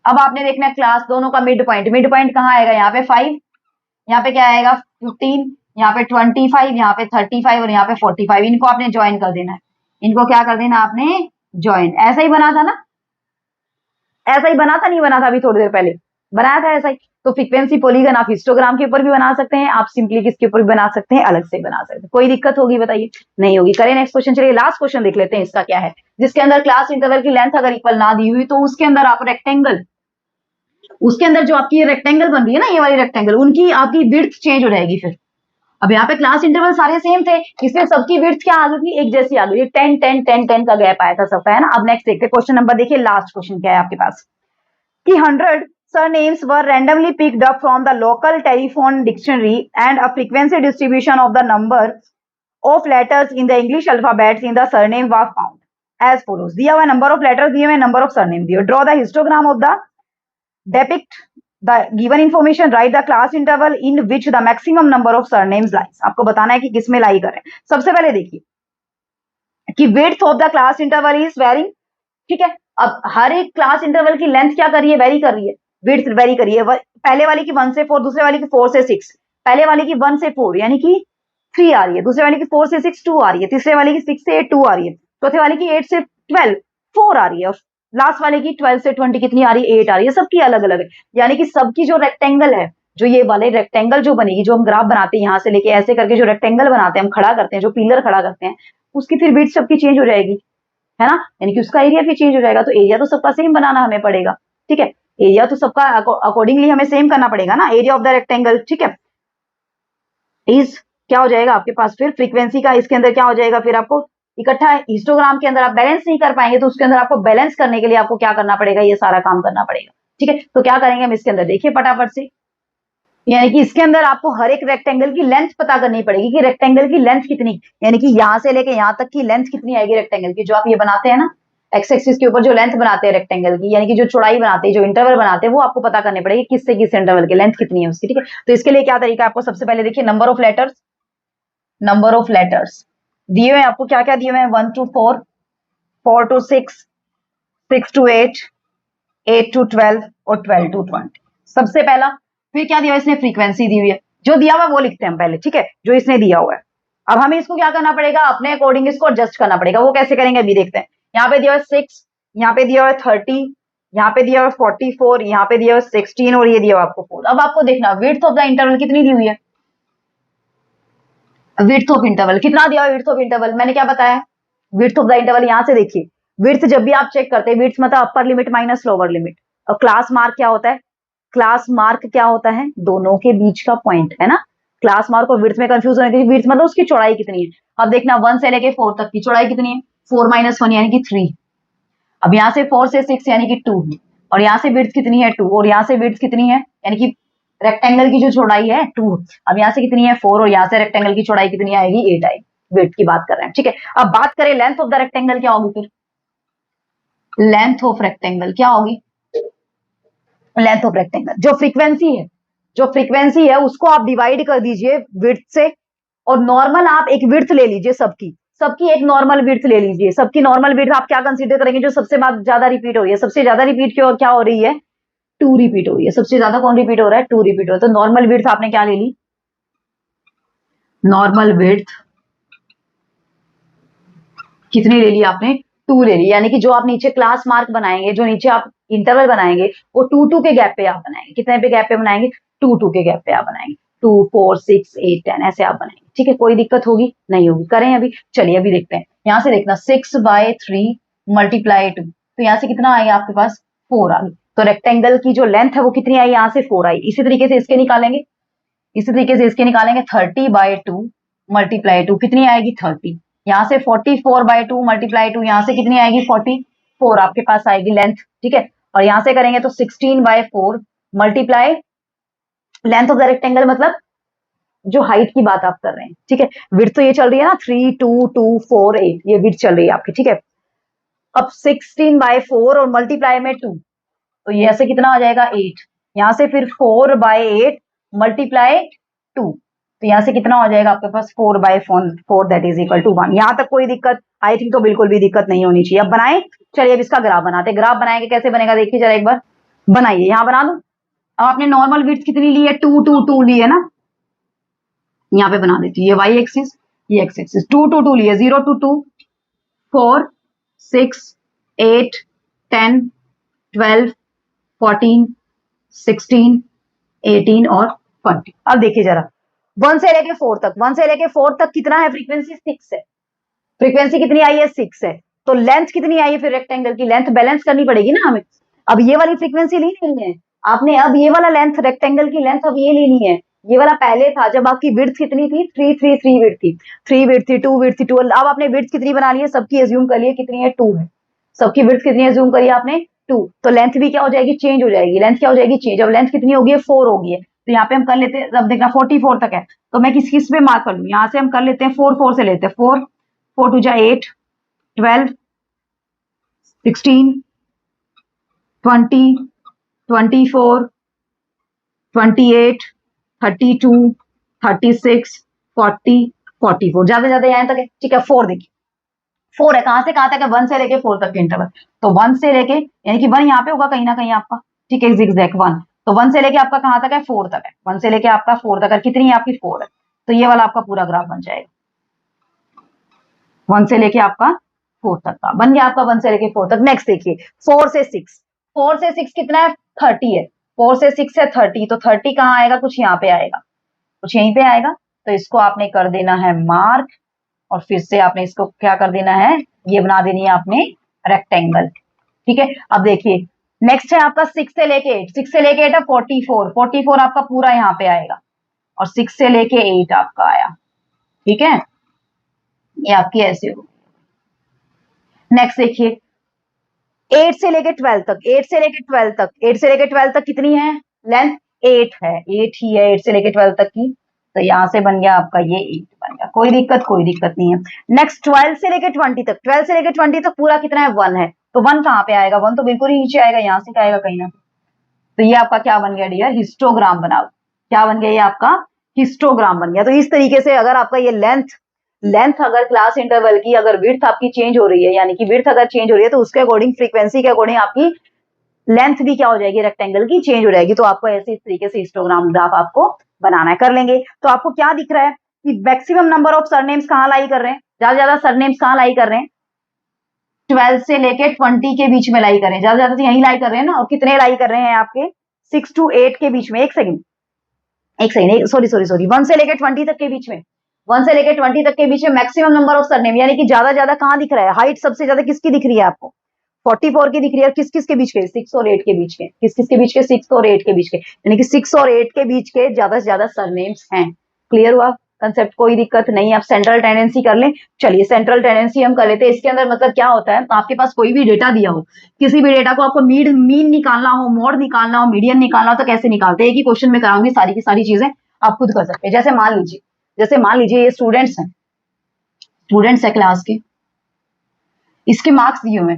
अब आपने देखना है क्लास दोनों का मिड पॉइंट, मिड पॉइंट कहाँ आएगा, यहाँ पे 5, यहाँ पे क्या आएगा 15, यहाँ पे 25, यहाँ पे 35 और यहाँ पे 45। इनको आपने ज्वाइन कर देना है, इनको क्या कर देना आपने, ज्वाइन। ऐसा ही बना था ना, ऐसा ही बना था, नहीं बना था अभी थोड़ी देर पहले, बनाया था ऐसा ही। तो फ्रीक्वेंसी पॉलीगन आप हिस्टोग्राम के ऊपर भी बना सकते हैं, आप सिंपली किसके ऊपर भी बना सकते हैं, अलग से बना सकते हैं। कोई दिक्कत होगी बताइए, नहीं होगी। करें नेक्स्ट क्वेश्चन। चलिए लास्ट क्वेश्चन देख लेते हैं, इसका क्या है, जिसके अंदर क्लास इंटरवल की लेंथ अगर इक्वल ना दी हुई तो उसके अंदर आप रेक्टेंगल, उसके अंदर जो आपकी रेक्टेंगल बन रही है ना, ये वाली रेक्टेंगल, उनकी आपकी विड्थ चेंज हो जाएगी। फिर अब यहाँ पे क्लास इंटरवल सारे सेम थे, इसलिए सबकी विड्थ क्या आ गई थी, एक जैसी आ गई, 10 10 10 10 का गैप आया था सबका, है ना। अब नेक्स्ट देखते हैं क्वेश्चन नंबर, देखिए लास्ट क्वेश्चन क्या है आपके पास, कि 100 surnames were randomly picked up from the local telephone dictionary and a frequency distribution of the number of letters in the English alphabet in the surname was found as follows। दिया हुआ number of letters दिए हुए, number of surname दिए, draw the histogram of the depict the given information, write the class interval in which the maximum number of surnames lies। आपको बताना है कि किस में लाई करें। सबसे पहले देखिए कि width of the class interval is varying, ठीक है। अब हर एक क्लास इंटरवल की लेंथ क्या कर रही है, वेरी कर रही है, विड्थ वेरी कर रही है। पहले वाली की 1 से 4, दूसरे वाली की 4 से 6, पहले वाली की 1 से 4 यानी कि 3 आ रही है, दूसरे वाली की 4 से 6 2 आ रही है, तीसरे वाली की 6 से 8 2 आ रही है, चौथे वाली की 8 से 12 4 आ रही है, और लास्ट वाले की 12 से 20 कितनी आ रही है, 8 आ रही है। सबकी अलग अलग है, यानी कि सबकी जो रेक्टेंगल है, जो ये वाले रेक्टेंगल जो बनेगी, जो हम ग्राफ बनाते हैं यहाँ से लेके ऐसे करके जो रेक्टेंगल बनाते हैं, हम खड़ा करते हैं, जो पिलर खड़ा करते हैं, उसकी फिर विड्थ सबकी चेंज हो जाएगी, है ना, यानी कि उसका एरिया भी चेंज हो जाएगा। तो एरिया तो सबका सेम बनाना हमें पड़ेगा, ठीक है, एरिया तो सबका अकॉर्डिंगली हमें सेम करना पड़ेगा ना, एरिया ऑफ द रेक्टेंगल, ठीक है। इज क्या हो जाएगा आपके पास, फिर फ्रीक्वेंसी का इसके अंदर क्या हो जाएगा, फिर आपको इकट्ठा हिस्टोग्राम के अंदर आप बैलेंस नहीं कर पाएंगे, तो उसके अंदर आपको बैलेंस करने के लिए आपको क्या करना पड़ेगा, ये सारा काम करना पड़ेगा, ठीक है। तो क्या करेंगे हम इसके अंदर, देखिए फटाफट से, यानी कि इसके अंदर आपको हर एक रेक्टेंगल की लेंथ पता करनी पड़ेगी कि रेक्टेंगल की लेंथ कितनी, यानी कि यहां से लेके यहां तक की लेंथ कितनी आएगी रेक्टेंगल की, जो आप ये बनाते हैं ना एक्स एक्सिस के ऊपर जो लेंथ बनाते हैं रेक्टेंगल की, यानी कि जो चौड़ाई बनाते हैं, जो इंटरवल बनाते हैं, वो आपको पता करने पड़ेगी किस से किस इंटरवल की लेंथ कितनी है उसकी, ठीक है। तो इसके लिए क्या तरीका है, आपको सबसे पहले देखिए नंबर ऑफ लेटर्स दिए हुए हैं आपको, क्या क्या दिए हुए हैं, 1 to 4, 4 to 6, 6 to 8, 8 to 12 और 12 to 20। सबसे पहला, फिर क्या दिया हुआ इसने, फ्रीक्वेंसी दी हुई है, जो दिया हुआ है वो लिखते हैं हम पहले, ठीक है, जो इसने दिया हुआ है। अब हमें इसको क्या करना पड़ेगा, अपने अकॉर्डिंग इसको एडजस्ट करना पड़ेगा। वो कैसे करेंगे अभी देखते हैं। यहाँ पे दिया हुआ है 6, यहाँ पे दिया हुआ है 30, यहाँ पे दिया हुआ है 44, यहाँ पे दिया हुआ है 16 और ये दिया हुआ आपको 4। अब आपको देखना विड्थ ऑफ द इंटरवल कितनी दी हुई है, विड्थ ऑफ इंटरवल कितना दिया हुआ, विड्थ ऑफ इंटरवल मैंने क्या बताया, विड्थ ऑफ द इंटरवल यहाँ से देखिए, विड्थ जब भी आप चेक करते हैं, विड्थ मतलब upper limit minus lower limit, और क्लास मार्क क्या होता है, क्लास मार्क क्या होता है, दोनों के बीच का पॉइंट, है ना। क्लास मार्क और विड्थ में कंफ्यूज होने की, विड्थ मतलब उसकी चौड़ाई कितनी है। अब देखना 1 से लेके 4 तक की चौड़ाई कितनी है, 4 - 1 यानी कि 3। अब यहाँ से 4 से 6 यानी कि 2, और यहाँ से विड्थ कितनी है 2, और यहाँ से विड्थ कितनी है, यानी कि रेक्टेंगल की जो चौड़ाई है 2। अब यहाँ से कितनी है 4, और यहाँ से रेक्टेंगल की चौड़ाई कितनी आएगी 8 आएगी, विड्थ की बात कर रहे हैं, ठीक है। अब बात करें लेंथ ऑफ द रेक्टेंगल क्या होगी, फिर लेंथ ऑफ रेक्टेंगल क्या होगी, लेंथ ऑफ रेक्टेंगल जो फ्रीक्वेंसी है उसको आप डिवाइड कर दीजिए विड्थ से, और नॉर्मल आप एक विड्थ ले लीजिए, सबकी एक नॉर्मल विड्थ ले लीजिए। सबकी नॉर्मल विड्थ आप क्या कंसीडर करेंगे, जो सबसे ज्यादा रिपीट हो रही है, सबसे ज्यादा रिपीट क्या हो रही है, 2 रिपीट हो रही है, सबसे ज्यादा कौन रिपीट हो रहा है, 2 रिपीट हो रहा है। तो नॉर्मल विड्थ आपने क्या ले ली, नॉर्मल विड्थ कितनी ले ली आपने, 2 ले ली, यानी कि जो आप नीचे क्लास मार्क बनाएंगे, जो नीचे आप इंटरवल बनाएंगे, वो 2 2 के गैप पे आप बनाएंगे। कितने पे गैप पे बनाएंगे, 2 2 के गैप पे आप बनाएंगे, 2 4 6 8 10 ऐसे आप बनाएंगे, ठीक है। कोई दिक्कत होगी नहीं होगी, करें अभी, चलिए अभी देखते हैं। यहाँ से देखना 6/3 मल्टीप्लाई 2, तो यहाँ से कितना आएगा आपके पास 4 आ गई। तो रेक्टेंगल की जो लेंथ है वो कितनी आई, यहाँ से 4 आई। इसी तरीके से इसके निकालेंगे, 30/2 मल्टीप्लाई 2 कितनी आएगी 30। यहाँ से 44/2 मल्टीप्लाई 2, यहाँ से कितनी आएगी 44 आपके पास आएगी लेंथ, ठीक है। और यहाँ से करेंगे तो 16/4 multiply length of the rectangle, मतलब जो हाइट की बात आप कर रहे हैं, ठीक है। विड्थ तो ये चल रही है ना 3 2 2 4 8, ये विड्थ चल रही है आपकी, ठीक है। अब 16/4 और मल्टीप्लाई में 2, तो ये ऐसे कितना आ जाएगा 8। यहाँ से फिर 4/8 मल्टीप्लाई 2, तो यहाँ से कितना हो जाएगा आपके पास 4/4 दैट इज इक्वल टू 1। यहाँ तक कोई दिक्कत, आई थिंक तो बिल्कुल भी दिक्कत नहीं होनी चाहिए। अब बनाए, चलिए अब इसका ग्राफ बनाते हैं। ग्राफ बनाएंगे, कैसे बनेगा देखिए जरा एक बार, बनाइए, यहाँ बना दो। अब आपने नॉर्मल विड्थ कितनी ली है, 2 2 2 ली है ना, यहाँ पे बना देती है, ये वाई एक्सिस, ये एक्स एक्सिस, 2 2 2 ली है, 0 2 2 4 6 8 10 12 14 16 18 और 20। अब देखिए जरा 1 से लेके 4 तक, 1 से लेके 4 तक कितना है, फ्रीक्वेंसी 6 है। फ्रीक्वेंसी कितनी आई है 6 है, तो लेंथ कितनी आई है, फिर रेक्टेंगल की लेंथ बैलेंस करनी पड़ेगी ना हमें। अब ये वाली फ्रीक्वेंसी ली नहीं है आपने, अब ये वाला लेंथ रेक्टेंगल की लेंथ अब ये लेनी है, ये वाला पहले था जब आपकी विड्थ कितनी थी, 3 विड्थ थी, 3 विड्थ थी, 2 विड्थ थी, 2। अब आपने विड्थ कितनी बना ली है, सबकी एज्यूम कर लिए कितनी है, 2 है। सबकी विड्थ कितनी एज्यूम करी आपने, 2। तो लेंथ भी क्या हो जाएगी, चेंज हो जाएगी। लेंथ क्या हो जाएगी, चेंज। अब लेंथ कितनी होगी, 4 होगी है। तो यहाँ पे हम कर लेते हैं, अब देखना 44 तक है, तो मैं किस किस पे मार्क कर लूँ, यहाँ से हम कर लेते हैं 4 से लेते हैं, 4 2 जा 8, 12, 16, 20, 24, 28, 32, 36, 40, 44, ज्यादा यहाँ तक है, ठीक है। 4 देखिए, 4 है, कहां से कहां तक है, 1 से लेके 4 तक के इंटरवल। तो 1 से लेके, यानी कि 1 यहाँ पे होगा कहीं ना कहीं आपका, ठीक है, zigzag 1। तो 1 से लेके आपका कहां तक है, 4 तक है। 1 से लेके आपका 4 तक है, कितनी है आपकी, 4 है। तो ये वाला आपका पूरा ग्राफ बन जाएगा, 1 से लेके आपका 4 तक का बन गया आपका, 1 से लेके 4 तक। नेक्स्ट देखिए, 4 से 6, 4 से 6 कितना है, 30 है। 4 से 6 है 30, तो 30 कहाँ आएगा, कुछ यहाँ पे आएगा, कुछ यहीं पे आएगा। तो इसको आपने कर देना है मार्क, और फिर से आपने इसको क्या कर देना है, ये बना देनी है आपने रेक्टेंगल, ठीक है। अब देखिए नेक्स्ट है आपका 6 से लेके 8, 6 से लेके 8 है 44, 44 आपका पूरा यहाँ पे आएगा, और 6 से लेके 8 आपका आया, ठीक है। ये आपकी ऐसे हो। नेक्स्ट देखिए 8 से लेके 12 तक, 8 से लेके 12 तक, 8 से लेके 12 तक कितनी है लेंथ, 8 है, 8 ही है 8 से लेके 12 तक की। तो यहां से बन गया आपका ये 8 बन गया, कोई दिक्कत नहीं है। नेक्स्ट 12 से लेके 20 तक, 12 से लेके 20 तक पूरा कितना है, 1 है। तो 1 कहाँ पे आएगा, 1 तो बिल्कुल ही नीचे आएगा, यहाँ से आएगा कहीं ना। तो ये आपका क्या बन गया डियर, हिस्टोग्राम बनाओ। क्या बन गया, ये आपका हिस्टोग्राम बन गया। तो इस तरीके से अगर आपका ये लेंथ अगर क्लास इंटरवल की अगर विड्थ आपकी चेंज हो रही है, यानी कि विड्थ अगर चेंज हो रही है, तो उसके अकॉर्डिंग फ्रीक्वेंसी के अकॉर्डिंग आपकी लेंथ भी क्या हो जाएगी, रेक्टेंगल की चेंज हो जाएगी। तो आपको ऐसे इस तरीके से हिस्टोग्राम ग्राफ आपको बनाना है, कर लेंगे। तो आपको क्या दिख रहा है कि मैक्सिमम नंबर ऑफ सरनेम्स कहाँ लाई कर रहे हैं, ज्यादा सरनेम्स कहाँ लाई कर रहे हैं, 12 से लेके 20 के बीच में लाई कर रहे हैं, ज्यादा तो यही लाई कर रहे हैं ना। और कितने लाई कर रहे हैं आपके, 6 to 8 के बीच में, एक सेकंड सॉरी 1 से लेके 20 तक के बीच में, 1 से लेके 20 तक के बीच में मैक्सिमम नंबर ऑफ सरनेम, यानी कि ज्यादा कहां दिख रहा है, हाइट सबसे ज्यादा किसकी दिख रही है आपको, 44 की दिख रही है। और किस किस के बीच के, 6 और 8 के बीच के, किस किस के बीच के, 6 और 8 के बीच के, यानी कि 6 और 8 के बीच के ज्यादा से ज्यादा सरनेम्स हैं। क्लियर हुआ कंसेप्ट, कोई दिक्कत नहीं है। आप सेंट्रल टेंडेंसी कर लें, चलिए सेंट्रल टेंडेंसी हम कर लेते हैं। इसके अंदर मतलब क्या होता है, आपके पास कोई भी डेटा दिया हो, किसी भी डेटा को आपको मीन निकालना हो, मोड निकालना हो, मीडियन निकालना हो, तो कैसे निकालते हैं, एक ही क्वेश्चन में कराऊंगी, सारी की सारी चीजें आप खुद कर सकते हैं। जैसे मान लीजिए ये स्टूडेंट्स है क्लास के, इसके मार्क्स दिए हुए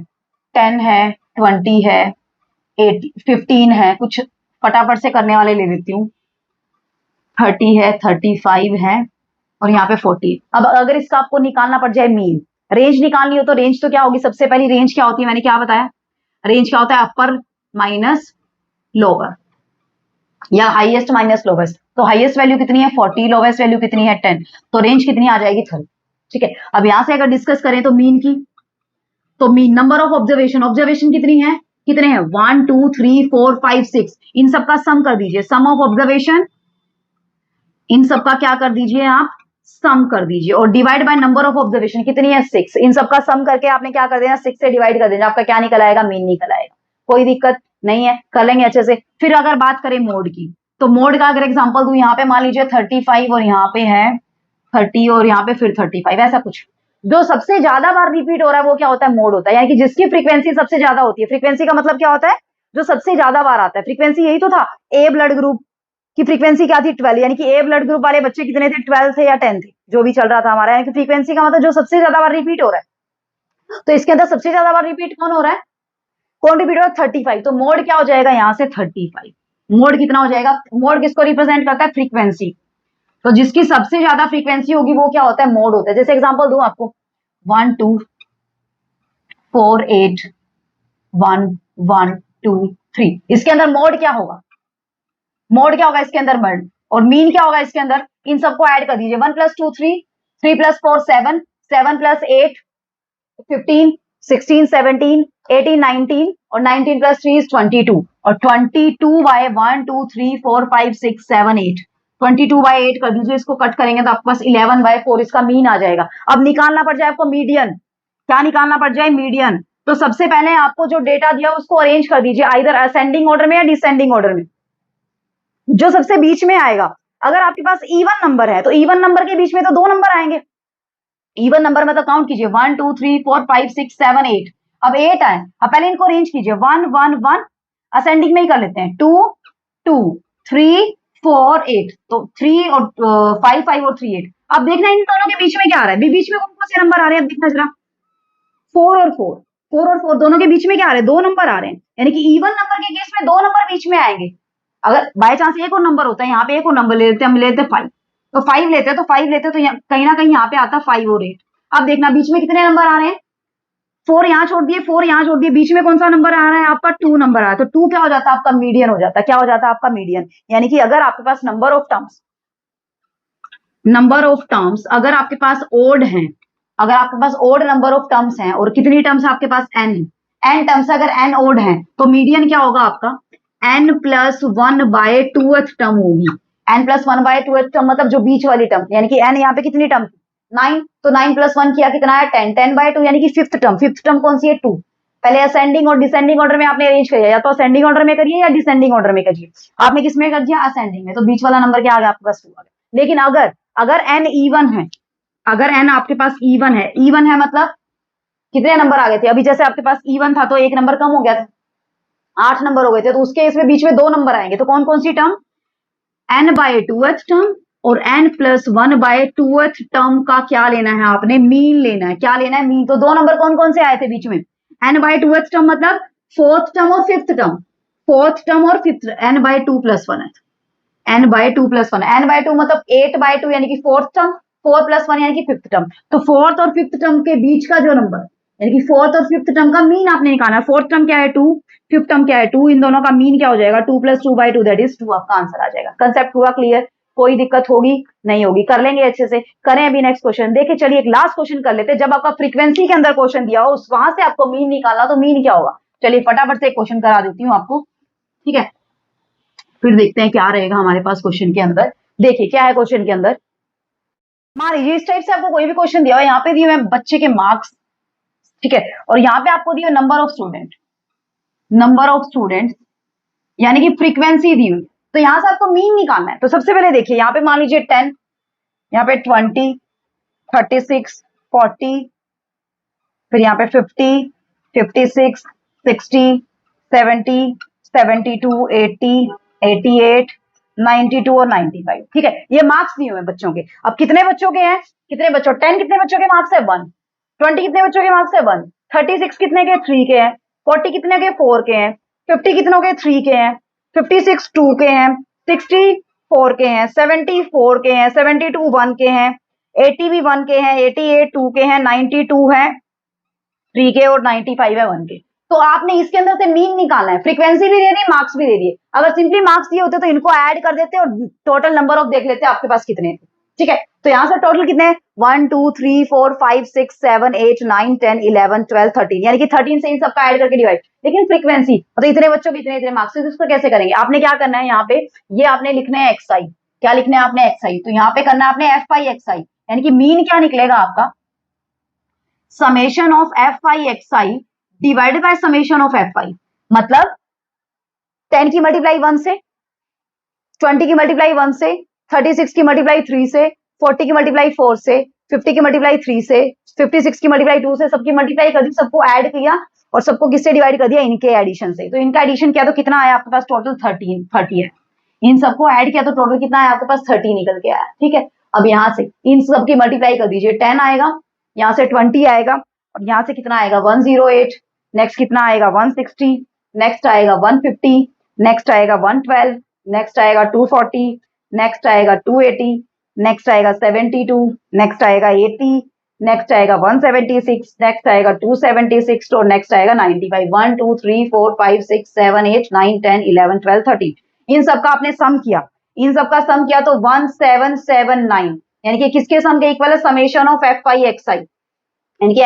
10 है, 20 है, 8 15 है, कुछ फटाफट से करने वाले ले लेती हूँ, 30 है, 35 है, और यहाँ पे 40। अब अगर इसका आपको निकालना पड़ जाए मीन, रेंज निकालनी हो, तो रेंज तो क्या होगी, सबसे पहली रेंज क्या होती है, मैंने क्या बताया, रेंज क्या होता है, अपर माइनस लोअर, या हाईएस्ट माइनस लोवेस्ट। तो हाईएस्ट वैल्यू कितनी है 40, लोवेस्ट वैल्यू कितनी है 10, तो रेंज कितनी आ जाएगी 30, ठीक है। अब यहां से अगर डिस्कस करें तो मीन की, तो मीन नंबर ऑफ ऑब्जर्वेशन कितनी है, कितने हैं 1 2 3 4 5 6, इन सबका सम कर दीजिए, सम ऑफ ऑब्जर्वेशन, इन सबका क्या कर दीजिए आप, सम कर दीजिए, और divide by number of observation कितनी है 6, इन सबका सम करके आपने क्या कर देना, 6 से डिवाइड कर देना, आपका क्या निकल आएगा, मीन निकल आएगा। कोई दिक्कत नहीं है, कर लेंगे अच्छे से। फिर अगर बात करें मोड की, तो मोड का अगर एग्जांपल दूं, यहाँ पे मान लीजिए 35 और यहाँ पे है 30 और यहाँ पे फिर 35, ऐसा कुछ जो सबसे ज्यादा बार रिपीट हो रहा है वो क्या होता है, मोड होता है, यानी कि जिसकी फ्रीक्वेंसी सबसे ज्यादा होती है। फ्रीक्वेंसी का मतलब क्या होता है, जो सबसे ज्यादा बार आता है। फ्रीक्वेंसी यही तो था, ए ब्लड ग्रुप की फ्रीक्वेंसी क्या थी 12, यानी कि ए ब्लड ग्रुप वाले बच्चे कितने थे, 12 थे या 10 थे, जो भी चल रहा था हमारा, यानी कि फ्रीक्वेंसी का मतलब जो सबसे ज्यादा बार रिपीट हो रहा है। तो इसके अंदर सबसे ज्यादा बार रिपीट कौन हो रहा है, कौन रिपीट हो रहा है, 35। तो मोड क्या हो जाएगा यहाँ से 35, मोड कितना हो जाएगा, मोड किसको रिप्रेजेंट करता है, फ्रीक्वेंसी। तो जिसकी सबसे ज्यादा फ्रीक्वेंसी होगी वो क्या होता है, मोड होता है। जैसे एग्जांपल दूं आपको 1 2 4 8 1 1 2 3, इसके अंदर मोड क्या होगा, मोड क्या होगा इसके अंदर, मोड। और मीन क्या होगा इसके अंदर, इन सबको ऐड कर दीजिए, 1 + 2 3, 3 + 4 7, 7 + 8 15, 16 17 18 19, और 19 + 3 is 22, और 22 by 1 2 3 4 5 6 7 8, 22 by 8 कर दीजिए, इसको कट करेंगे तो आपके पास 11 by 4 इसका मीन आ जाएगा। अब निकालना पड़ जाए आपको मीडियन, क्या निकालना पड़ जाए, मीडियन। तो सबसे पहले आपको जो डेटा दिया उसको अरेंज कर दीजिए, आइदर असेंडिंग ऑर्डर में या डिसेंडिंग ऑर्डर में, जो सबसे बीच में आएगा अगर आपके पास इवन नंबर है तो इवन नंबर के बीच में तो 2 नंबर आएंगे। इवन नंबर में तो काउंट कीजिए 1 2 3 4 5 6 7 8। अब 8 आए, अब पहले इनको अरेंज कीजिए 1 1 1, असेंडिंग में ही कर लेते हैं 2 2 3 4 8, तो 3 और 5 5 और 3 8। अब देखना इन दोनों के बीच में क्या आ रहा है, बीच में कौन कौन से नंबर आ रहे हैं, अब देखना जरा 4 और 4, 4 और 4 दोनों के बीच में क्या आ रहे हैं, 2 नंबर आ रहे हैं, यानी कि इवन नंबर के केस में 2 नंबर बीच में आएंगे। अगर बाय चांस एक और नंबर होता है, यहाँ पे एक और नंबर ले लेते हैं, हम लेते हैं 5, तो 5 लेते हैं, तो 5 लेते हैं तो कहीं ना कहीं यहाँ पे आता है 5 और 8। अब देखना बीच में कितने नंबर आ रहे हैं, 4 यहाँ छोड़ दिए, 4 यहाँ छोड़ दिए, बीच में कौन सा नंबर आ रहा है आपका, 2 नंबर आ रहा है, तो 2 क्या हो जाता है आपका, मीडियन हो जाता है। क्या हो जाता है आपका, मीडियन। यानी कि अगर आपके पास नंबर ऑफ टर्म्स अगर आपके पास ओड है, अगर आपके पास ओड नंबर ऑफ टर्म्स हैं, और कितनी टर्म्स आपके पास, एन है, एन टर्म्स अगर एन ओड है तो मीडियन क्या होगा आपका, एन प्लस 1/2th टर्म होगी। एन प्लस 1/2th टर्म मतलब जो बीच वाली टर्म, यानी कि एन यहाँ पे कितनी टर्म, 9, तो 9 प्लस 1 किया कितना है, 10, 10/2 यानी कि फिफ्थ टर्म। फिफ्थ टर्म कौन सी है, 2। पहले असेंडिंग और डिसेंडिंग ऑर्डर में आपने अरेंज करिए, या तो असेंडिंग ऑर्डर में करिए या डिसेंडिंग ऑर्डर में करिए। आपने किस में कर दिया, असेंडिंग में, तो बीच वाला नंबर क्या आ गया आपके पास, 2 आ गया। लेकिन अगर अगर एन इवन है, अगर एन आपके पास इवन है, इवन है मतलब कितने नंबर आ गए थे, अभी जैसे आपके पास इवन था तो एक नंबर कम हो गया था, 8 नंबर हो गए थे, तो उसके इसमें बीच में 2 नंबर आएंगे, तो कौन कौन सी टर्म, n/2th टर्म और n प्लस 1/2th टर्म का क्या लेना है आपने, मीन लेना है। क्या लेना है, मीन। तो 2 नंबर कौन कौन से आए थे बीच में, n/2th टर्म मतलब फोर्थ टर्म और फिफ्थ टर्म, फोर्थ टर्म और फिफ्थ, n/2 प्लस 1 है, n/2 प्लस 1, n/2 मतलब 8/2 यानी कि फोर्थ टर्म, 4 प्लस 1 यानी कि फिफ्थ टर्म। तो फोर्थ और फिफ्थ टर्म के बीच का जो नंबर, यानी कि फोर्थ और फिफ्थ टर्म का मीन आपने निकालना है। फोर्थ टर्म क्या है 2, फिफ्थ टर्म क्या है 2, इन दोनों का मीन क्या हो जाएगा, 2 प्लस 2/2 दैट इज 2, आपका आंसर आ जाएगा। कंसेप्ट हुआ क्लियर, कोई दिक्कत होगी नहीं होगी, कर लेंगे अच्छे से। करें अभी नेक्स्ट क्वेश्चन, देखिए चलिए एक लास्ट क्वेश्चन कर लेते हैं। जब आपका फ्रीक्वेंसी के अंदर क्वेश्चन दिया हो, वहां से आपको मीन निकालना, तो मीन क्या होगा, चलिए फटाफट से एक क्वेश्चन करा देती हूँ आपको, ठीक है, फिर देखते हैं क्या रहेगा हमारे पास क्वेश्चन के अंदर। देखिए क्या है क्वेश्चन के अंदर, मान लीजिए इस टाइप से आपको कोई भी क्वेश्चन दिया हो, यहाँ पे दिए हुए बच्चे के मार्क्स, ठीक है, और यहाँ पे आपको दिया number of student, number of student यानी कि फ्रीक्वेंसी दी हुई, तो यहाँ से आपको मीन निकालना है। तो सबसे पहले देखिए यहाँ पे मान लीजिए 10, यहाँ पे 20, 36, 40, फिर यहाँ पे 50, 56, 60, 70, 72, 80, 88, 92 और 95, ठीक है, ये मार्क्स दिए हुए हैं बच्चों के। अब कितने बच्चों के हैं, कितने बच्चों, 10 कितने बच्चों के मार्क्स है 1, 20 कितने बच्चों के मार्क्स है 1, 36 कितने के 3 के हैं, 40 कितने के 4 के हैं, 50 कितनों के 3 के हैं, 56 2 के हैं, 60 4 के हैं, 70 4 के हैं, 72 1 के हैं, 80 भी 1 के हैं, 88 2 के हैं, 92 है 3 के और 95 है 1 के। तो आपने इसके अंदर से मीन निकालना है, फ्रीक्वेंसी भी दे दी, मार्क्स भी दे दिए। अगर सिंपली मार्क्स दिए होते तो इनको ऐड कर देते और टोटल नंबर ऑफ देख लेते आपके पास कितने, ठीक है। तो यहाँ से टोटल कितने हैं, 1 2 3 4 5 6 7 8 9 10 11 12 13, यानी कि 13 से इन सबका ऐड करके डिवाइड। लेकिन फ्रीक्वेंसी मतलब इतने बच्चों के इतने मार्क्स, इसको कैसे करेंगे, आपने क्या करना है, यहाँ पे ये आपने लिखना है xi, क्या लिखना है आपने xi, तो यहाँ पे करना है आपने fi xi, यानी कि मीन क्या निकलेगा आपका, summation of fi divided by summation of fi, मतलब 10 की मल्टीप्लाई 1 से, 20 की मल्टीप्लाई 1 से, 36 की मल्टीप्लाई 3 से, 40 की मल्टीप्लाई 4 से, 50 की मल्टीप्लाई 3 से, 56 की मल्टीप्लाई 2 से, सबकी मल्टीप्लाई कर दी, सबको ऐड किया और सबको किससे डिवाइड कर दिया, इनके एडिशन से। तो इनका एडिशन किया तो कितना आया आपके पास, टोटल 30 है। इन सबको ऐड किया तो टोटल कितना आया आपके पास, 30 निकल के आया, ठीक है। अब यहाँ से इन सबकी मल्टीप्लाई कर दीजिए, 10 आएगा, यहाँ से 20 आएगा, और यहाँ से कितना आएगा 108, नेक्स्ट कितना आएगा 160, नेक्स्ट आएगा 150, नेक्स्ट आएगा 112, नेक्स्ट आएगा 240, नेक्स्ट आएगा 280, नेक्स्ट आएगा 72, नेक्स्ट आएगा 80, नेक्स्ट आएगा 176, नेक्स्ट आएगा 276 और नेक्स्ट आएगा 95। 1 2 3 4 5 6 7 8 9 10 11 12 13, इन सबका आपने सम किया, इन सबका सम किया तो 1779, यानी कि किसके सम के इक्वल है, समेशन ऑफ fi यानी कि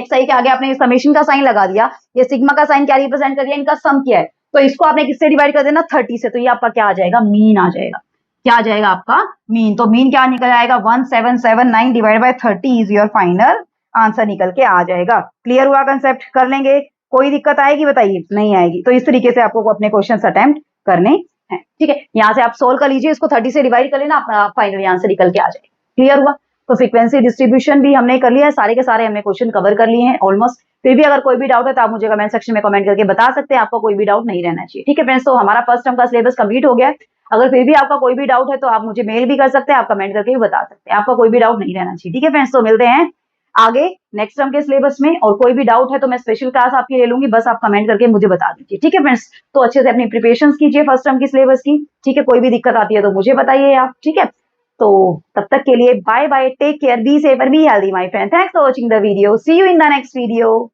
fi के आगे आपने समेशन का साइन लगा दिया, ये सिग्मा का साइन क्या रिप्रेजेंट कर दिया, इनका सम किया है, तो इसको आपने किससे डिवाइड कर देना, 30 से, तो ये आपका क्या आ जाएगा, मीन आ जाएगा। क्या आ जाएगा आपका मीन, तो मीन क्या निकल आएगा 1779 divide by 30 is your final answer निकल के आ जाएगा। क्लियर हुआ कंसेप्ट, कर लेंगे, कोई दिक्कत आएगी बताइए, नहीं आएगी। तो इस तरीके से आपको अपने क्वेश्चन अटेम्प्ट करने है, ठीक है। यहाँ से आप सोल्व कर लीजिए, इसको 30 से डिवाइड कर लेना, अपना फाइनली आंसर निकल के आ जाएगा। क्लियर हुआ? तो फ्रीक्वेंसी डिस्ट्रीब्यूशन भी हमने कर लिया है, सारे के सारे हमने क्वेश्चन कवर कर लिए हैं ऑलमोस्ट। फिर भी अगर कोई भी डाउट है तो आप मुझे कमेंट सेक्शन में कमेंट करके बता सकते हैं, आपको कोई भी डाउट नहीं रहना चाहिए, ठीक है फ्रेंड्स। तो हमारा फर्स्ट टर्म का सिलेबस कंप्लीट हो गया है। अगर फिर भी आपका कोई भी डाउट है तो आप मुझे मेल भी कर सकते हैं, आप कमेंट करके भी बता सकते हैं, आपका कोई भी डाउट नहीं रहना चाहिए, ठीक है फ्रेंड्स। तो मिलते हैं आगे नेक्स्ट टर्म के सिलेबस में, और कोई भी डाउट है तो मैं स्पेशल क्लास आपकी ले लूंगी, बस आप कमेंट करके मुझे बता दीजिए, ठीक है फ्रेंड्स। तो अच्छे से अपनी प्रिपरेशन कीजिए फर्स्ट टर्म की सिलेबस की, ठीक है। कोई भी दिक्कत आती है तो मुझे बताइए आप, ठीक है। तो तब तक के लिए bye bye, take care, be safe and be healthy my friend. Thanks for watching the video, see you in the next video.